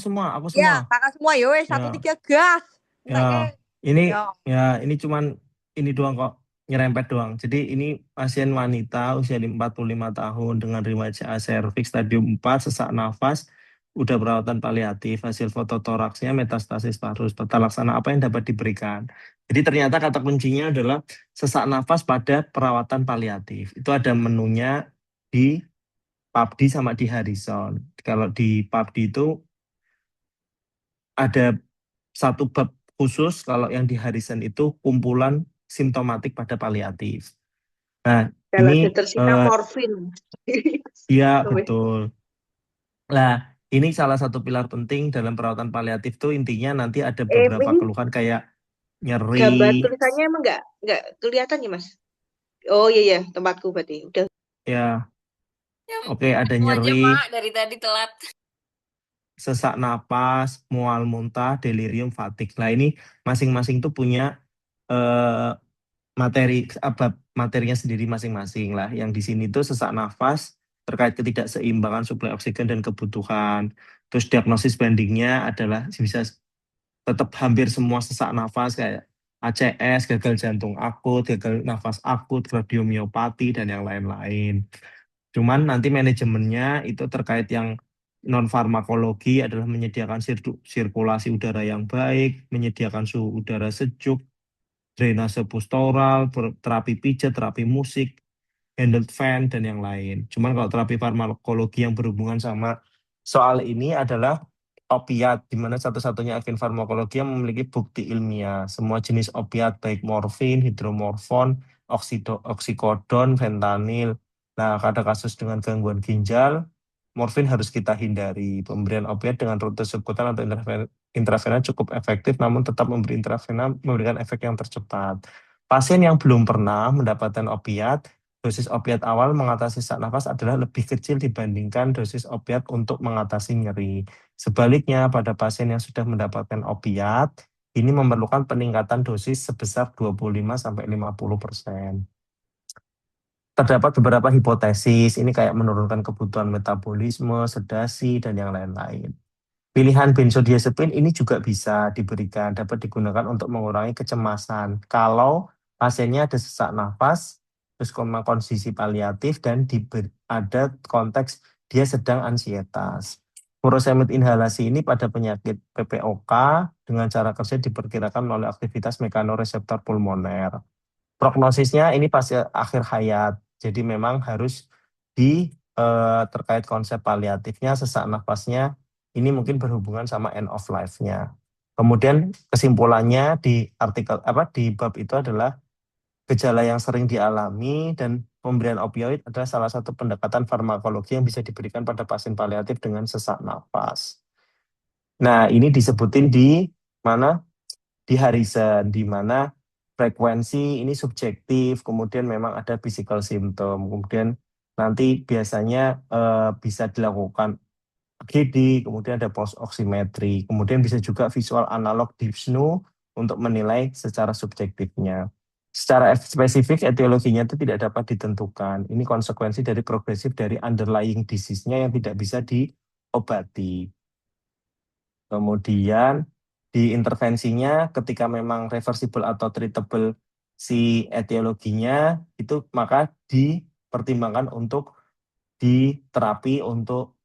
A: Ya,
B: semua.
A: kakak semua. Ya wes, satu
B: Ya,
A: tiga gas.
B: ya,
A: Enggak,
B: ini,
A: ya.
B: ini cuman ini doang kok, nyerempet doang. Jadi ini pasien wanita usia 45 tahun dengan riwayat CA serviks stadium 4, sesak nafas, udah perawatan paliatif, hasil fototoraksnya metastasis paru. Tata laksana apa yang dapat diberikan? Jadi ternyata kata kuncinya adalah sesak nafas pada perawatan paliatif. Itu ada menunya di PABD sama di Harrison. Kalau di PABD itu ada satu bab khusus, kalau yang di Harrison itu kumpulan simptomatik pada paliatif. Nah,
C: Kalau
B: ini
C: tersisa morfin.
B: ya
C: Wes.
B: betul. Nah, ini salah satu pilar penting dalam perawatan paliatif tuh intinya nanti ada beberapa
C: Ini
B: keluhan kayak
C: gambar
B: nyeri,
C: tulisannya emang nggak kelihatan ya, Mas? Oh iya ya, tempatku berarti. Udah.
B: ya
D: Ya,
B: oke, ada
D: aku aja,
B: nyeri,
D: Mak, dari tadi telat.
B: sesak napas, mual muntah, delirium, fatigue. Nah, ini masing-masing tuh punya eh, materi apa materinya sendiri masing-masing lah. Yang di sini tuh sesak nafas terkait ketidakseimbangan suplai oksigen dan kebutuhan. Terus diagnosis bandingnya adalah bisa tetap hampir semua sesak nafas kayak ACS, gagal jantung akut, gagal nafas akut, kardiomiopati dan yang lain-lain. Cuman nanti manajemennya itu terkait yang non farmakologi adalah menyediakan sirkulasi udara yang baik, menyediakan suhu udara sejuk, drainase postural, terapi pijat, terapi musik, handled fan, dan yang lain. Cuman kalau terapi farmakologi yang berhubungan sama soal ini adalah opiat, di mana satu-satunya agen farmakologi yang memiliki bukti ilmiah. Semua jenis opiat, baik morfin, hidromorfon, oksikodon, fentanyl. Nah, ada kasus dengan gangguan ginjal, morfin harus kita hindari. Pemberian opiat dengan rute subkutan atau intravena cukup efektif, namun tetap memberi intravena memberikan efek yang tercepat. Pasien yang belum pernah mendapatkan opiat, dosis opiat awal mengatasi sesak nafas adalah lebih kecil dibandingkan dosis opiat untuk mengatasi nyeri. Sebaliknya, pada pasien yang sudah mendapatkan opiat, ini memerlukan peningkatan dosis sebesar 25-50%. Terdapat beberapa hipotesis, ini kayak menurunkan kebutuhan metabolisme, sedasi, dan yang lain-lain. Pilihan benzodiazepin ini juga bisa diberikan, dapat digunakan untuk mengurangi kecemasan. Kalau pasiennya ada sesak nafas, terus kondisi paliatif, dan ada konteks dia sedang ansietas. Furosemid inhalasi ini pada penyakit PPOK dengan cara kerja diperkirakan melalui aktivitas mekanoreseptor pulmoner. Prognosisnya ini pasti akhir hayat. Jadi memang harus terkait konsep paliatifnya, sesak nafasnya, ini mungkin berhubungan sama end of life-nya. Kemudian kesimpulannya di artikel di bab itu adalah gejala yang sering dialami dan pemberian opioid adalah salah satu pendekatan farmakologi yang bisa diberikan pada pasien paliatif dengan sesak nafas. Nah, ini disebutin di mana? Di Harrison, di mana frekuensi ini subjektif, kemudian memang ada physical symptom, kemudian nanti biasanya bisa dilakukan GD, kemudian ada post oximetry, kemudian bisa juga visual analog dyspnea untuk menilai secara subjektifnya. Secara spesifik etiologinya itu tidak dapat ditentukan. Ini konsekuensi dari progresif dari underlying disease-nya yang tidak bisa diobati. Kemudian di intervensinya ketika memang reversible atau treatable si etiologinya itu maka dipertimbangkan untuk diterapi untuk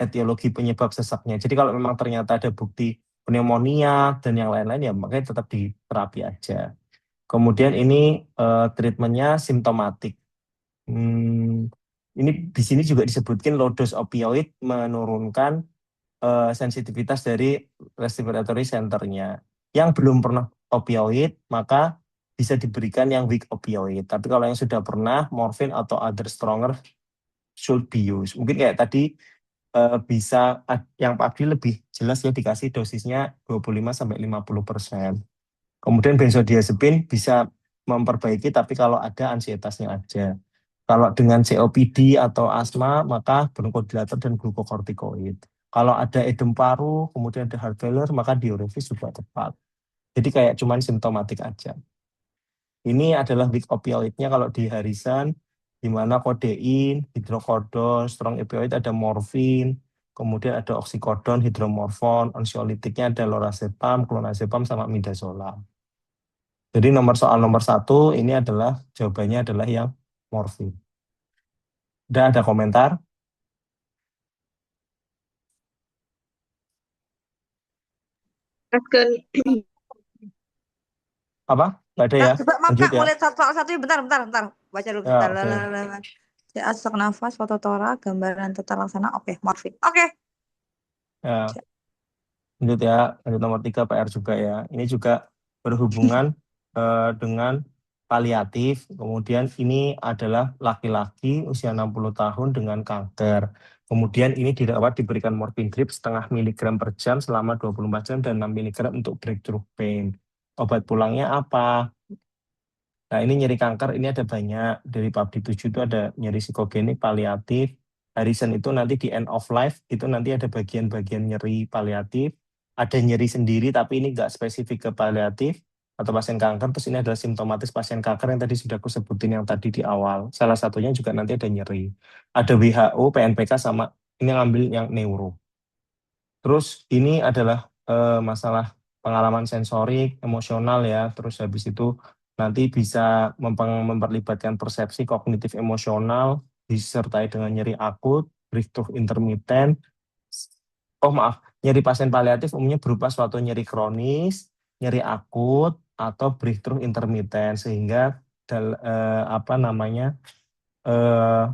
B: etiologi penyebab sesaknya. Jadi kalau memang ternyata ada bukti pneumonia dan yang lain-lain ya makanya tetap diterapi aja. Kemudian ini treatmentnya simptomatik. Ini di sini juga disebutkan low dose opioid menurunkan sensitivitas dari respiratory center-nya. Yang belum pernah opioid, maka bisa diberikan yang weak opioid. Tapi kalau yang sudah pernah, morfin atau other stronger should be used. Mungkin kayak tadi bisa yang pagi lebih jelas ya dikasih dosisnya 25-50%. Kemudian benzodiazepin bisa memperbaiki, tapi kalau ada ansietasnya aja. Kalau dengan COPD atau asma, maka bronchodilator dan glukokortikoid. Kalau ada edem paru, kemudian ada heart failure, maka diuresis juga tepat. Jadi kayak cuman simptomatik aja. Ini adalah weak opioidnya kalau di Harrison, di mana kodein, hidrokodon, strong opioid ada morfin, kemudian ada oksikodon, hidromorfon, ansiolitiknya ada lorazepam, clonazepam, sama midazolam. Jadi soal nomor 1 ini adalah jawabannya adalah yang morfin. Udah ada komentar?
C: Kan
B: Apa? Nggak ada
A: Kak,
B: ya?
A: coba maaf
B: Lanjut
A: Kak,
B: ya?
A: mau lihat soal satu ya. Bentar. Baca dulu
B: Ya,
A: bentar.
B: oke.
A: CA sesak nafas, fototora, gambaran tata laksana. Oke, morfin. Oke.
B: Ya, lanjut ya. Lanjut nomor 3 PR juga ya. Ini juga berhubungan dengan paliatif. Kemudian ini adalah laki-laki usia 60 tahun dengan kanker. Kemudian ini dirawat diberikan morfin drip setengah miligram per jam selama 24 jam dan 6 miligram untuk breakthrough pain. Obat pulangnya apa? Nah, ini nyeri kanker, ini ada banyak. Dari PABDI 7 itu ada nyeri psikogenik, paliatif. Harrison itu nanti di end of life, itu nanti ada bagian-bagian nyeri paliatif. Ada nyeri sendiri, tapi ini nggak spesifik ke paliatif atau pasien kanker. Terus ini adalah simptomatis pasien kanker yang tadi sudah aku sebutin yang tadi di awal. Salah satunya juga nanti ada nyeri. Ada WHO, PNPK, sama ini ngambil yang neuro. Terus ini adalah masalah pengalaman sensorik, emosional ya. Terus habis itu nanti bisa memperlibatkan persepsi kognitif emosional disertai dengan nyeri akut, breakthrough intermittent. Oh maaf, nyeri pasien paliatif umumnya berupa suatu nyeri kronis, nyeri akut, atau breakthrough intermittent sehingga apa namanya eh,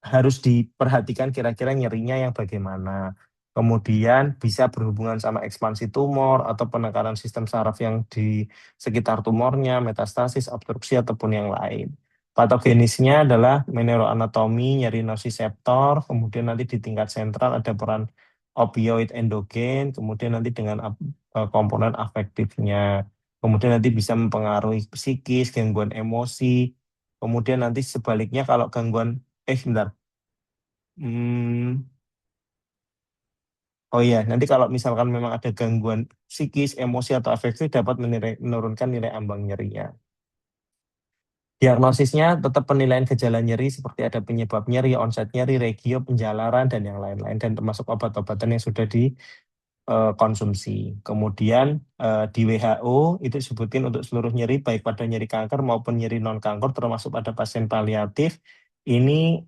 B: harus diperhatikan kira-kira nyerinya yang bagaimana. Kemudian bisa berhubungan sama ekspansi tumor atau penekanan sistem saraf yang di sekitar tumornya, metastasis, obstruksi, ataupun yang lain. Patogenisnya adalah neuroanatomi, nyeri nociceptor, kemudian nanti di tingkat sentral ada peran opioid endogen, kemudian nanti dengan komponen afektifnya. Kemudian nanti bisa mempengaruhi psikis, gangguan emosi. Kemudian nanti sebaliknya kalau gangguan bentar. Hmm, oh iya, nanti kalau misalkan memang ada gangguan psikis, emosi, atau afektif dapat menurunkan nilai ambang nyerinya. Diagnosisnya tetap penilaian gejala nyeri seperti ada penyebab nyeri, onset nyeri, regio, penjalaran, dan yang lain-lain. Dan termasuk obat-obatan yang sudah dikonsumsi. Kemudian di WHO itu disebutin untuk seluruh nyeri, baik pada nyeri kanker maupun nyeri non-kanker, termasuk pada pasien paliatif, ini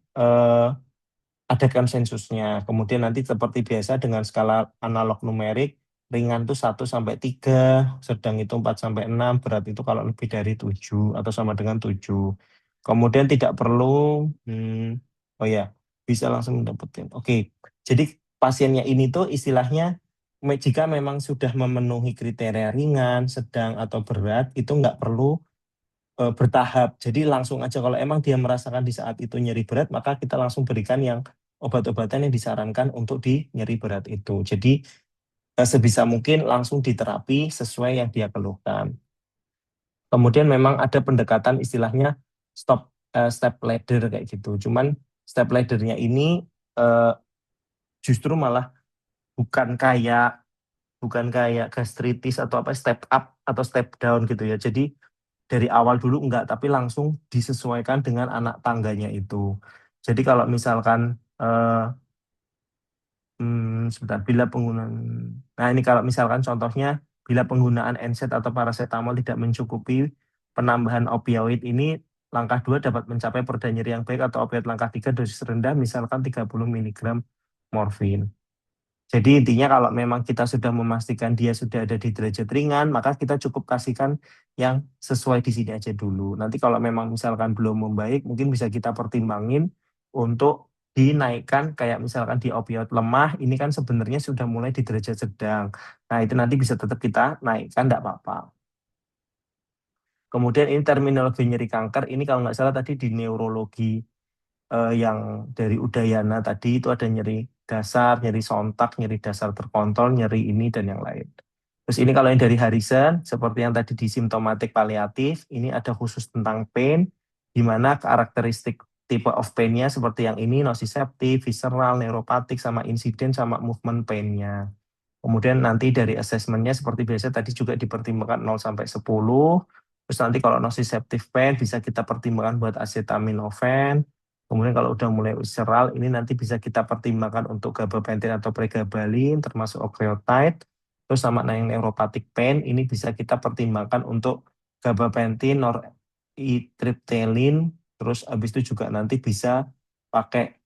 B: ada konsensusnya. Kemudian nanti seperti biasa dengan skala analog numerik, ringan itu 1 sampai 3, sedang itu 4 sampai 6, berat itu kalau lebih dari 7 atau sama dengan 7. Kemudian tidak perlu, oh ya, bisa langsung mendapatkan. Oke, jadi pasiennya ini tuh istilahnya jika memang sudah memenuhi kriteria ringan, sedang, atau berat, itu nggak perlu bertahap. Jadi langsung aja kalau emang dia merasakan di saat itu nyeri berat, maka kita langsung berikan yang obat-obatan yang disarankan untuk di nyeri berat itu. Jadi sebisa mungkin langsung diterapi sesuai yang dia keluhkan. Kemudian memang ada pendekatan istilahnya step ladder kayak gitu. Cuman step laddernya ini justru malah bukan kayak gastritis atau apa step up atau step down gitu ya. Jadi dari awal dulu enggak, tapi langsung disesuaikan dengan anak tangganya itu. Jadi kalau misalkan sebentar, bila penggunaan, nah ini kalau misalkan contohnya bila penggunaan NSAID atau paracetamol tidak mencukupi penambahan opioid ini, langkah 2 dapat mencapai perda nyeri yang baik atau opioid langkah 3 dosis rendah misalkan 30 mg morfin. Jadi intinya kalau memang kita sudah memastikan dia sudah ada di derajat ringan, maka kita cukup kasihkan yang sesuai di sini aja dulu. Nanti kalau memang misalkan belum membaik, mungkin bisa kita pertimbangin untuk dinaikkan kayak misalkan di opioid lemah, ini kan sebenarnya sudah mulai di derajat sedang. Nah itu nanti bisa tetap kita naikkan, tidak apa-apa. Kemudian ini terminologi nyeri kanker, ini kalau nggak salah tadi di neurologi yang dari Udayana tadi itu ada nyeri dasar, nyeri sontak, nyeri dasar terkontrol, nyeri ini, dan yang lain. Terus ini kalau yang dari Harrison, seperti yang tadi di simptomatik paliatif, ini ada khusus tentang pain, di mana karakteristik tipe of pain-nya seperti yang ini, nociceptive, visceral, neuropatik, sama insiden, sama movement pain-nya. Kemudian nanti dari assessment-nya seperti biasa tadi juga dipertimbangkan 0 sampai 10. Terus nanti kalau nociceptive pain bisa kita pertimbangkan buat acetaminophen. Kemudian kalau udah mulai visceral ini nanti bisa kita pertimbangkan untuk gabapentin atau pregabalin termasuk octreotide. Terus sama yang neuropathic pain ini bisa kita pertimbangkan untuk gabapentin, noripinephrine. Terus habis itu juga nanti bisa pakai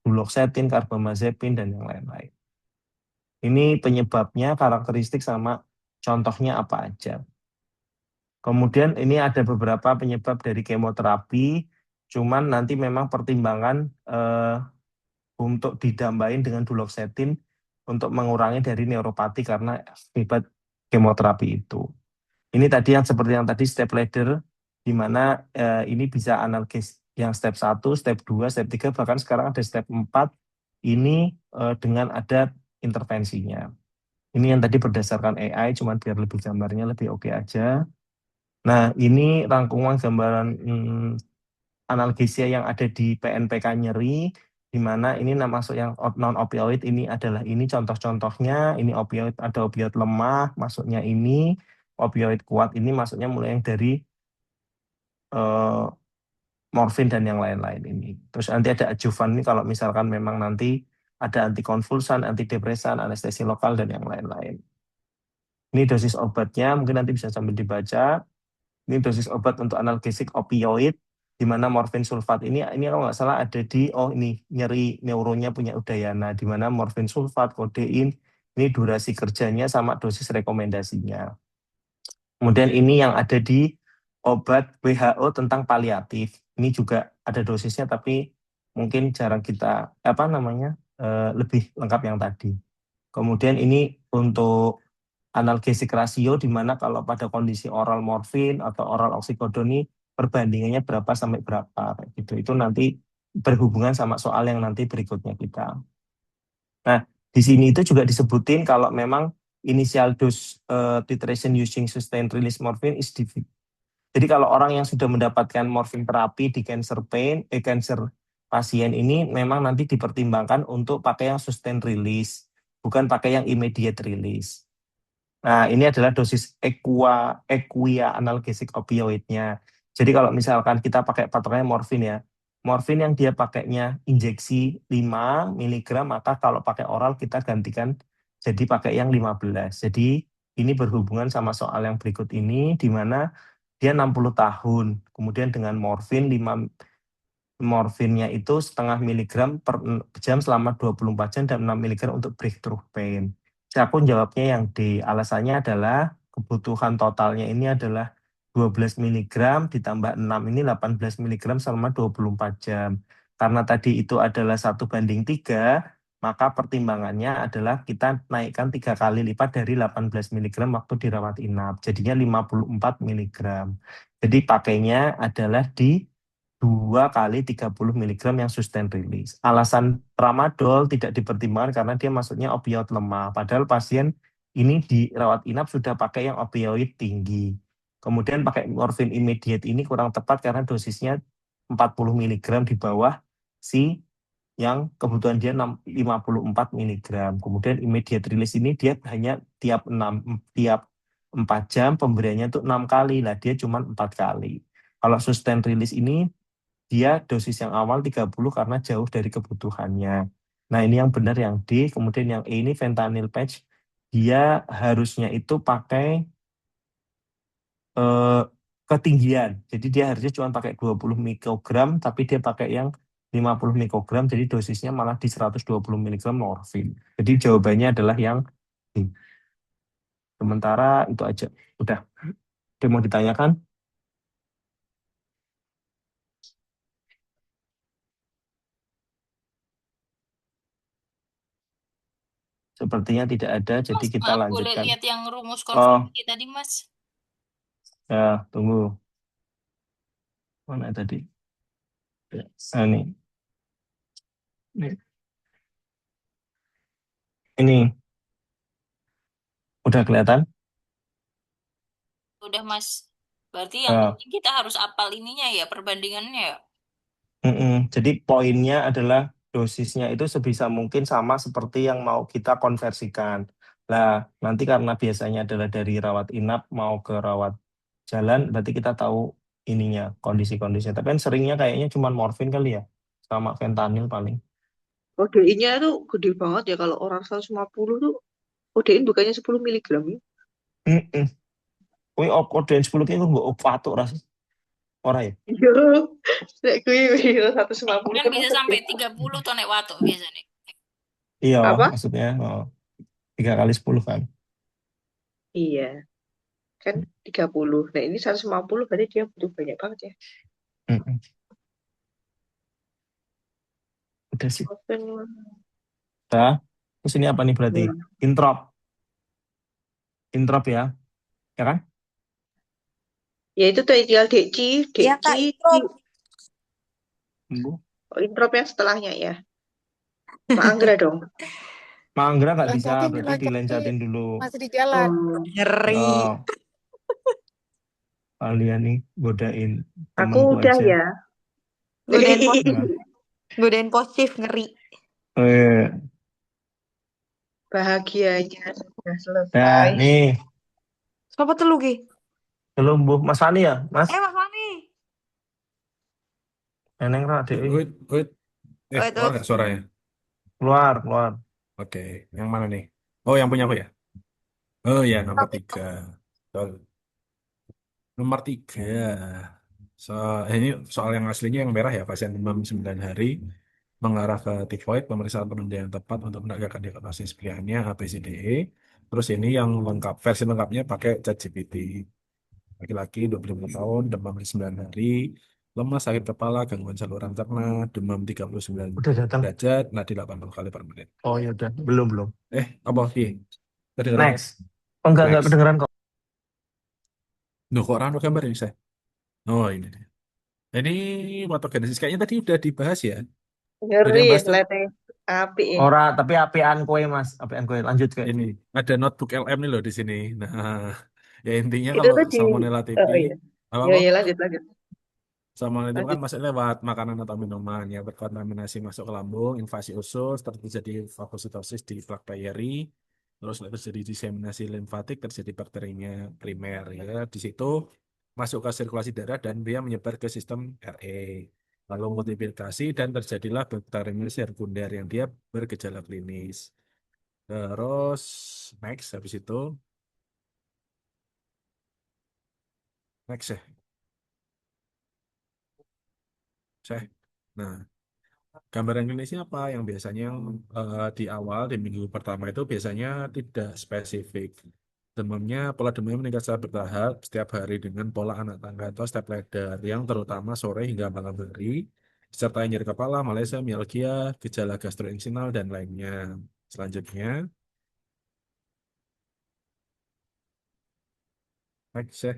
B: duloxetine, carbamazepine dan yang lain-lain. Ini penyebabnya, karakteristik sama contohnya apa aja. Kemudian ini ada beberapa penyebab dari kemoterapi, cuman nanti memang pertimbangan untuk didambain dengan duloxetine untuk mengurangi dari neuropati karena akibat kemoterapi itu. Ini tadi yang seperti yang tadi step ladder, di mana ini bisa analogis yang step 1, step 2, step 3, bahkan sekarang ada step 4, ini dengan ada intervensinya. Ini yang tadi berdasarkan AI, cuman biar lebih gambarnya lebih oke aja. Nah, ini rangkuman gambaran analgesia yang ada di PNPK nyeri, di mana ini masuk yang non-opioid, ini adalah ini contoh-contohnya, ini opioid, ada opioid lemah, masuknya ini, opioid kuat ini masuknya mulai yang dari morfin dan yang lain-lain ini. Terus nanti ada adjuvan ini kalau misalkan memang nanti ada antikonvulsan, antidepresan, anestesi lokal, dan yang lain-lain. Ini dosis obatnya, mungkin nanti bisa sambil dibaca. Ini dosis obat untuk analgesik opioid, di mana morfin sulfat ini kalau nggak salah ada di, ini nyeri neuronya punya Udayana, di mana morfin sulfat, kodein, ini durasi kerjanya sama dosis rekomendasinya. Kemudian ini yang ada di obat WHO tentang paliatif. Ini juga ada dosisnya, tapi mungkin jarang kita, lebih lengkap yang tadi. Kemudian ini untuk analgesik rasio, di mana kalau pada kondisi oral morfin atau oral oksikodon perbandingannya berapa sampai berapa gitu. Itu nanti berhubungan sama soal yang nanti berikutnya kita. Nah, di sini itu juga disebutin kalau memang initial dose titration using sustained release morphine is difficult. Jadi kalau orang yang sudah mendapatkan morfin terapi di cancer pasien ini memang nanti dipertimbangkan untuk pakai yang sustained release, bukan pakai yang immediate release. Nah, ini adalah dosis equia analgesik opioidnya. Jadi kalau misalkan kita pakai patokannya morfin ya, morfin yang dia pakainya injeksi 5 mg, maka kalau pakai oral kita gantikan jadi pakai yang 15. Jadi ini berhubungan sama soal yang berikut ini, di mana dia 60 tahun, kemudian dengan morfin 5 morfinnya itu setengah miligram per jam selama 24 jam dan 6 miligram untuk breakthrough pain. Saya pun jawabnya yang D. Alasannya adalah kebutuhan totalnya ini adalah 12 miligram ditambah 6 ini 18 miligram selama 24 jam. Karena tadi itu adalah 1:3, maka pertimbangannya adalah kita naikkan 3 kali lipat dari 18 miligram waktu dirawat inap. Jadinya 54 miligram. Jadi pakainya adalah di 2 kali 30 mg yang sustained release. Alasan tramadol tidak dipertimbangkan karena dia masuknya opioid lemah. Padahal pasien ini dirawat inap sudah pakai yang opioid tinggi. Kemudian pakai morfin immediate ini kurang tepat karena dosisnya 40 mg di bawah si yang kebutuhan dia 54 mg. Kemudian immediate release ini dia hanya tiap 4 jam pemberiannya itu 6 kali. Lah dia cuma 4 kali. Kalau sustained release ini dia dosis yang awal 30 karena jauh dari kebutuhannya. Nah, ini yang benar yang D. Kemudian yang E ini fentanyl patch. Dia harusnya itu pakai ketinggian. Jadi dia harusnya cuma pakai 20 mikrogram, tapi dia pakai yang 50 mikrogram, jadi dosisnya malah di 120 miligram morfin. Jadi jawabannya adalah yang D. Sementara itu aja. Udah. Ada mau ditanyakan? Sepertinya tidak ada, jadi
D: Mas,
B: kita
D: maaf boleh
B: lanjutkan.
D: lihat yang rumus
B: Oh,
D: konversi tadi, Mas?
B: ya, tunggu. Mana tadi? Ini. Ini. Ini. Udah kelihatan?
D: Udah Mas. Berarti yang
B: Eh,
D: penting kita harus apal ininya ya, perbandingannya ya.
B: Jadi poinnya adalah dosisnya itu sebisa mungkin sama seperti yang mau kita konversikan. Lah, nanti karena biasanya adalah dari rawat inap mau ke rawat jalan, berarti kita tahu ininya, kondisi-kondisinya. Tapi kan seringnya kayaknya cuma morfin kali ya, sama fentanyl paling.
C: Kodeinnya tuh gede banget ya kalau orang 150 tuh kodein bukannya 10 miligram ya.
B: Mm-mm. Wih, kodein 10 kilo nggak opatuk ras. Ora ya?
C: Iya, nek gue 150
D: Kan
C: kan
D: bisa
C: maksud
D: sampai 30 ton nek watuk biasanya.
B: Iya,
C: apa?
B: maksudnya 3 kali 10 kan.
C: Iya, kan 30. Nah, ini 150 berarti dia butuh banyak banget ya.
B: Mm-mm. Udah sih.
C: Open.
B: Udah. Terus ini apa nih berarti?
C: Hmm.
B: Introp. Introp ya. Ya kan?
C: Ya itu tuh ideal DCI,
A: Iya Kak,
C: DCI,
A: itu
B: Bu.
C: Introp yang setelahnya ya. Mak Anggra dong.
B: Manggra nggak bisa,
F: Lancatin,
B: berarti
F: lancatin.
B: dilencatin dulu.
F: Masih di jalan.
A: ngeri.
B: Oh, kalian nih godain
C: Aku
B: temanku
C: udah
B: aja.
C: ya.
A: Godain positif,
B: Nah,
A: godain positif ngeri.
B: eh,
C: Bahagianya sudah
B: nah,
C: selesai.
B: nih,
A: Siapa tuh lu, Gi?
B: belum Bu. Mas Fani ya, Mas?
A: Mas Fani.
B: Neneng Ra, Dek.
E: Wait, wait.
A: Oh, itu.
E: Keluar nggak suaranya?
B: Keluar, keluar.
E: Oke, yang mana nih? Oh, yang punya aku ya? Oh ya, nomor 3. Betul. Nomor 3. So, ini soal yang aslinya yang merah ya, pasien demam 9 hari mengarah ke tifoid, pemeriksaan penunda yang tepat untuk menegakkan diagnosis pilihannya ABCDE. Terus ini yang lengkap, versi lengkapnya pakai ChatGPT. Laki-laki 25 tahun, demam 9 hari, lemas, sakit kepala, gangguan saluran cerna, demam 39
B: Udah datang.
E: derajat, nadi 80 kali per menit.
B: Oh ya udah, belum, belum.
E: Apa sih? Kedengeran?
B: Next. Oh, enggak
E: Next.
B: kedengeran kok.
E: Duh, kok orang gambar ini saya? Oh, ini dia. Ini patogenesis kayaknya tadi udah dibahas ya. Udah
C: Ngeri
E: dibahas tuh.
C: letih. Api ya.
B: Ora, tapi apian kowe Mas, apian kowe. Lanjut ke.
E: Ini ada notebook LM nih loh di sini. Nah, ya intinya
C: Itu
E: kalau
C: tuh di
E: Salmonella
C: oh
E: typhi
C: iya.
E: apa
C: Ya
E: kok?
C: ya lanjut lanjut.
E: Salmonella itu kan
C: Lanjut.
E: masuk lewat makanan atau minuman yang terkontaminasi masuk ke lambung, invasi usus, terjadi fagositosis di plak bakteri, terus terjadi diseminasi limfatik, terjadi bakterinya primer ya. Di situ masuk ke sirkulasi darah dan dia menyebar ke sistem RE. Lalu multiplikasi dan terjadilah bakteri sekunder yang dia bergejala klinis. Terus next habis itu next ya. Saya. Nah, gambaran klinisnya apa yang biasanya di awal di minggu pertama itu biasanya tidak spesifik. Demamnya, pola demamnya meningkat secara bertahap setiap hari dengan pola anak tangga atau step ladder yang terutama sore hingga malam hari, serta nyeri kepala, Malaysia, mialgia, gejala gastrointestinal dan lainnya. Selanjutnya, next ya.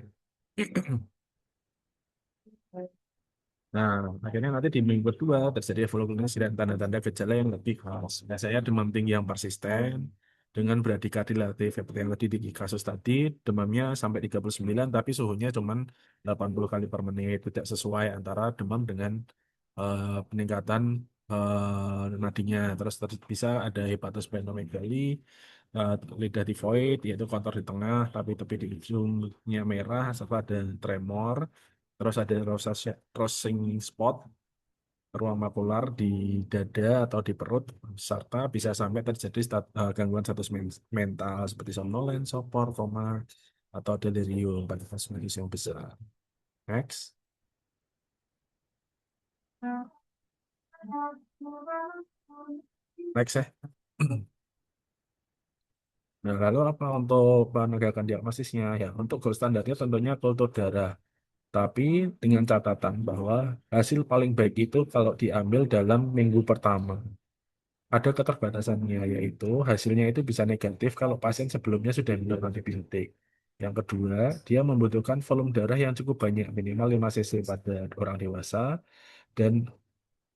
E: Nah, akhirnya nanti di minggu kedua terjadi evolusi dan tanda-tanda gejala yang lebih khas. Biasanya demam tinggi yang persisten dengan bradikardie relatif seperti yang tadi di kasus tadi, demamnya sampai 39 tapi suhunya cuma 80 kali per menit. Tidak sesuai antara demam dengan peningkatan nadinya. Terus bisa ada hepatosplenomegaly, uh, lidah tifoid, yaitu kontor di tengah, tapi tepi di ujungnya merah, serta ada tremor. Terus ada crossing spot, ruang makular di dada atau di perut, serta bisa sampai terjadi gangguan status mental seperti somnolen, sopor, koma, atau delirium pada kasus medis yang besar. Next. Next ya. Nah, lalu apa untuk penegakan diagnosisnya? Ya, untuk gold standarnya tentunya kultur darah. Tapi dengan catatan bahwa hasil paling baik itu kalau diambil dalam minggu pertama. Ada keterbatasannya, yaitu hasilnya itu bisa negatif kalau pasien sebelumnya sudah minum antibiotik. Yang kedua, dia membutuhkan volume darah yang cukup banyak, minimal 5 cc pada orang dewasa, dan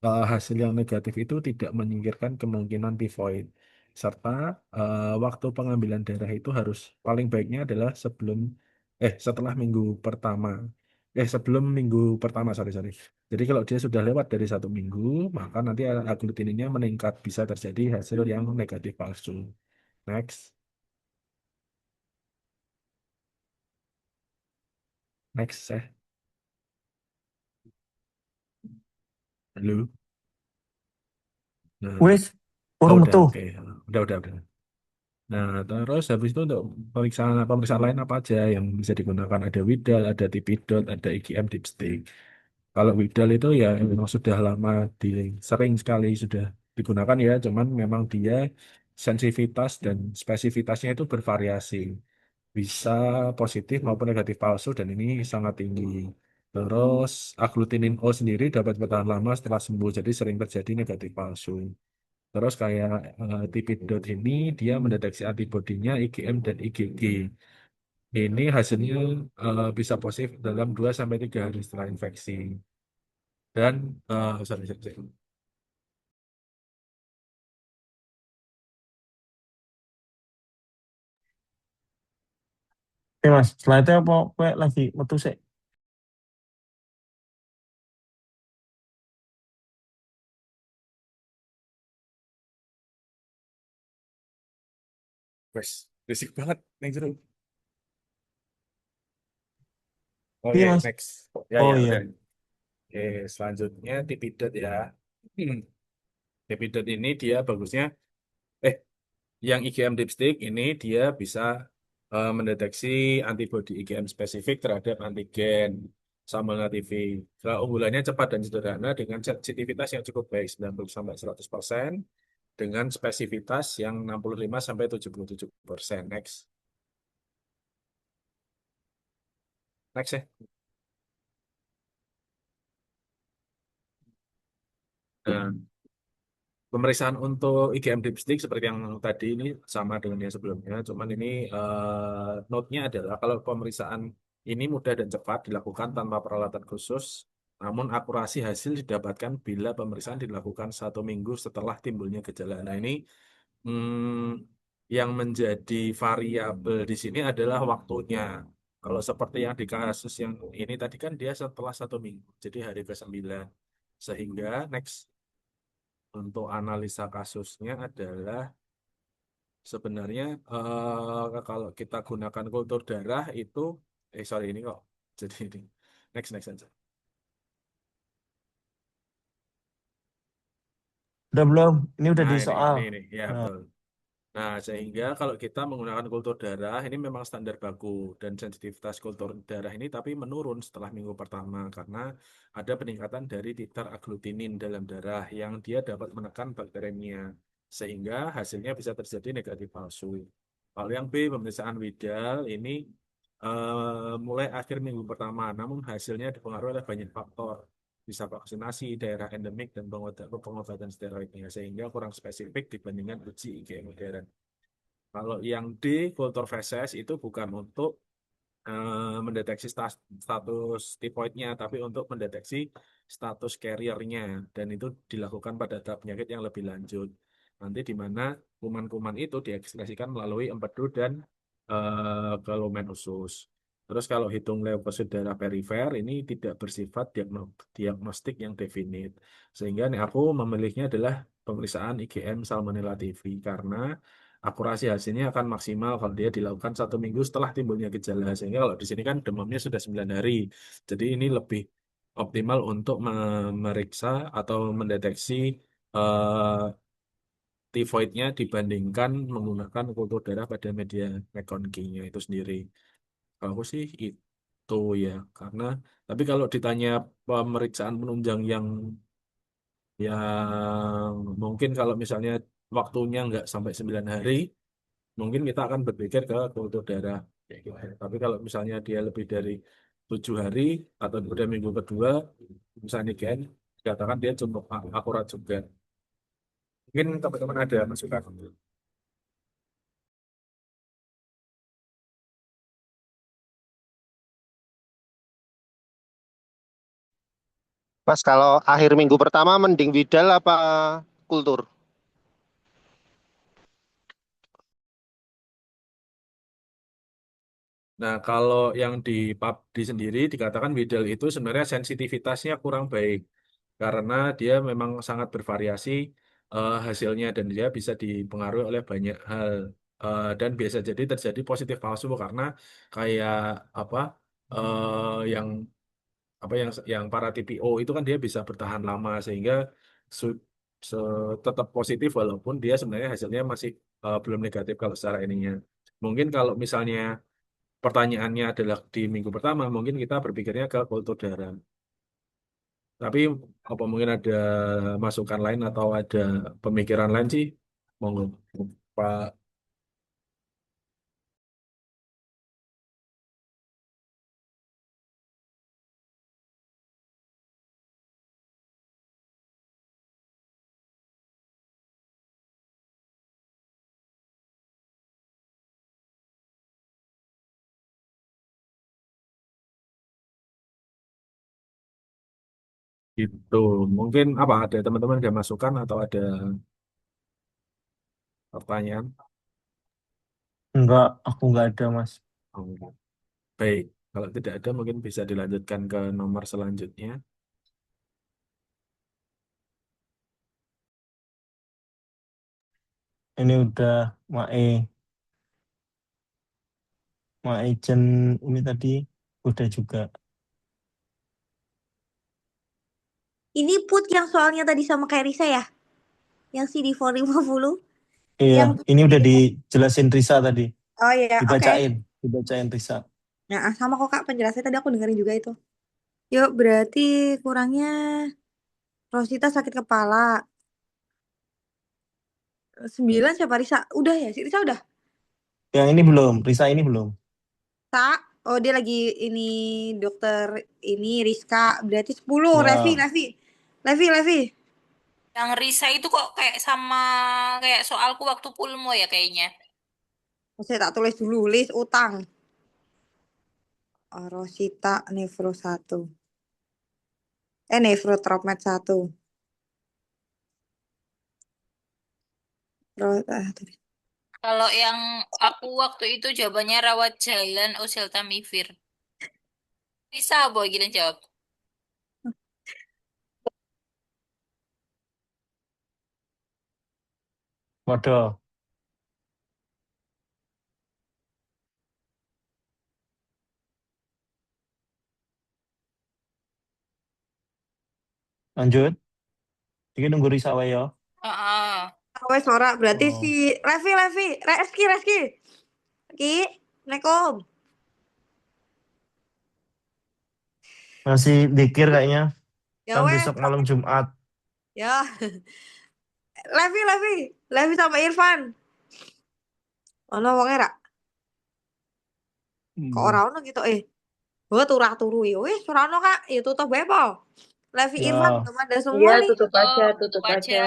E: hasil yang negatif itu tidak menyingkirkan kemungkinan tifoid. serta waktu pengambilan darah itu harus paling baiknya adalah setelah minggu pertama. Sebelum minggu pertama, sorry, sorry. Jadi kalau dia sudah lewat dari 1 minggu, maka nanti aglutininnya meningkat, bisa terjadi hasil yang negatif palsu. Next, next, halo. Nah,
B: Wis,
E: oh
B: urung
E: udah,
B: metu.
E: oke. Udah. Nah, terus habis itu untuk pemeriksaan lain apa aja yang bisa digunakan? Ada Widal, ada Tipidot, ada IgM dipstick. Kalau Widal itu ya memang sudah lama sering sekali sudah digunakan ya, cuman memang dia sensitivitas dan spesifitasnya itu bervariasi. Bisa positif maupun negatif palsu dan ini sangat tinggi. Terus aglutinin O sendiri dapat bertahan lama setelah sembuh, jadi sering terjadi negatif palsu. Terus kayak Tipidot ini dia mendeteksi antibodinya IgM dan IgG. Ini hasilnya bisa positif dalam 2 sampai 3 hari setelah infeksi. Dan sorry.
B: Oke Mas, slide-nya apa kowe lagi metu sik?
E: Wes, risik banget yang jeruk. Oke,
B: Iya Mas.
E: next.
B: Oh
E: Ya,
B: iya.
E: udah. Oke, selanjutnya Tipidot ya. Hmm. Tipidot ini dia bagusnya, eh, yang IgM dipstick ini dia bisa mendeteksi antibodi IgM spesifik terhadap antigen Salmonella TB. Unggulannya cepat dan sederhana dengan sensitivitas yang cukup baik 90 sampai 100% dengan spesifitas yang 65 sampai 77%. Next. Next ya. Nah, pemeriksaan untuk IgM dipstick seperti yang tadi ini sama dengan yang sebelumnya, cuman ini note-nya adalah kalau pemeriksaan ini mudah dan cepat dilakukan tanpa peralatan khusus, namun akurasi hasil didapatkan bila pemeriksaan dilakukan 1 minggu setelah timbulnya gejala. Nah ini yang menjadi variabel di sini adalah waktunya. Kalau seperti yang di kasus yang ini tadi kan dia setelah 1 minggu, jadi hari ke-9. Sehingga next untuk analisa kasusnya adalah sebenarnya kalau kita gunakan kultur darah itu sorry ini kok jadi ini next aja.
B: Udah belum? Ini udah
E: Nah
B: di
E: ini
B: soal.
E: ini ya
B: Nah,
E: betul. Nah, sehingga kalau kita menggunakan kultur darah ini memang standar baku dan sensitivitas kultur darah ini tapi menurun setelah minggu pertama karena ada peningkatan dari titer aglutinin dalam darah yang dia dapat menekan bakteremia sehingga hasilnya bisa terjadi negatif palsu. Kalau yang B, pemeriksaan Widal ini mulai akhir minggu pertama, namun hasilnya dipengaruhi oleh banyak faktor. Bisa vaksinasi, daerah endemik, dan pengobatan steroidnya, sehingga kurang spesifik dibandingkan uji IgM modern. Kalau yang D, kultur feses itu bukan untuk mendeteksi status tipoidnya, tapi untuk mendeteksi status carrier-nya, dan itu dilakukan pada tahap penyakit yang lebih lanjut. Nanti di mana kuman-kuman itu diekspresikan melalui empedu dan kelumen usus. Terus kalau hitung leukosit darah perifer ini tidak bersifat diagnostik yang definit. Sehingga nih aku memilihnya adalah pemeriksaan IgM Salmonella TB karena akurasi hasilnya akan maksimal kalau dia dilakukan 1 minggu setelah timbulnya gejala. Sehingga kalau di sini kan demamnya sudah 9 hari. Jadi ini lebih optimal untuk memeriksa atau mendeteksi eh, tifoidnya dibandingkan menggunakan kultur darah pada media McConkey-nya itu sendiri. Kalau aku sih itu ya, karena tapi kalau ditanya pemeriksaan penunjang yang mungkin kalau misalnya waktunya nggak sampai 9 hari, mungkin kita akan berpikir ke kultur darah. Kayak gitu. Tapi kalau misalnya dia lebih dari 7 hari atau udah minggu kedua, misalnya kan, dikatakan dia cukup akurat juga. Mungkin teman-teman ada masukan.
G: Mas, kalau akhir minggu pertama mending Widal apa kultur?
E: Nah, kalau yang di PUBG sendiri dikatakan Widel itu sebenarnya sensitivitasnya kurang baik karena dia memang sangat bervariasi hasilnya dan dia bisa dipengaruhi oleh banyak hal. Dan biasa jadi terjadi positif palsu karena kayak apa yang yang para TPO itu kan dia bisa bertahan lama sehingga su- tetap positif walaupun dia sebenarnya hasilnya masih belum negatif kalau secara ininya. Mungkin kalau misalnya pertanyaannya adalah di minggu pertama, mungkin kita berpikirnya ke kultur darah. Tapi apa mungkin ada masukan lain atau ada pemikiran lain sih? Monggo, Pak. Gitu. Mungkin apa ada teman-teman ada masukan atau ada pertanyaan?
B: Enggak, aku enggak ada, Mas.
E: Oh, baik. Kalau tidak ada mungkin bisa dilanjutkan ke nomor selanjutnya.
B: Ini udah Maejen ini tadi udah juga.
A: Ini put yang soalnya tadi sama kayak Risa ya? Yang CD450?
B: Iya,
A: Yang
B: ini udah dijelasin Risa tadi.
A: oh iya, oke.
B: Dibacain Risa.
A: Nah, sama kok Kak penjelasannya tadi aku dengerin juga itu. Yuk, berarti kurangnya Rosita sakit kepala. 9 siapa Risa? Udah ya, si Risa udah.
B: Yang ini belum, Risa ini belum.
A: Tak. Oh, dia lagi ini dokter ini Rizka. Berarti 10.
B: Ya.
A: Levi.
D: Yang Risa itu kok kayak sama kayak soalku waktu pulmo ya kayaknya.
A: Saya tak tulis dulu list utang. Oh, Rosita Nefro 1. Nefro Tropmed 1. Tadi.
D: Kalau yang aku waktu itu jawabannya rawat jalan oseltamivir. Bisa boy gila jawab.
B: Waduh, lanjut. Ini nunggu Risa wae ya.
D: Heeh.
A: Oh, Sora berarti
B: Oh.
A: si Reski. Ki, Assalamualaikum.
B: Masih dikir kayaknya.
A: Ya
B: Kan
A: wes,
B: besok malam Jumat.
A: ya. Levi sama Irfan. Ono wonge ra? Kok ora ono gitu Gue turu ya wes ora ono Kak. Ya tutup bae po. Levi Irfan
B: Ya,
A: belum ada semua
C: Iya,
A: nih.
C: tutup
D: Tutup
C: aja.
D: aja.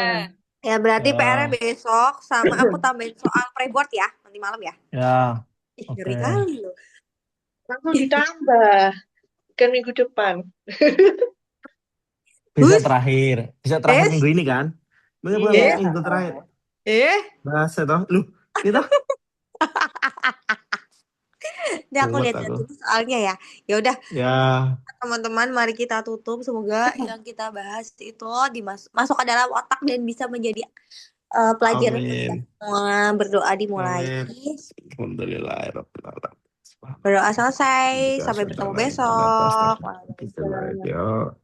A: Ya berarti PR-nya
B: ya,
A: besok sama aku tambahin soal preboard ya nanti malam ya.
B: ya.
A: Ih,
B: Oke.
A: ngeri kali loh.
C: Langsung ditambah. Kan minggu depan.
B: Bisa
A: Hus,
B: terakhir
A: es,
B: minggu ini kan? Bukan
C: Iya.
B: minggu terakhir.
A: eh.
B: Bahasa toh. Lu, kita.
A: Ini aku
B: Kuat
A: lihat-lihat
B: aku.
A: dulu soalnya ya. Ya udah
B: Ya,
A: teman-teman mari kita tutup. Semoga yang kita bahas itu masuk ke dalam otak dan bisa menjadi pelajaran buat kita
B: amin.
A: semua. Berdoa dimulai.
B: Amin. Alhamdulillah.
A: Berdoa selesai. Sampai bertemu besok.
B: Alhamdulillah.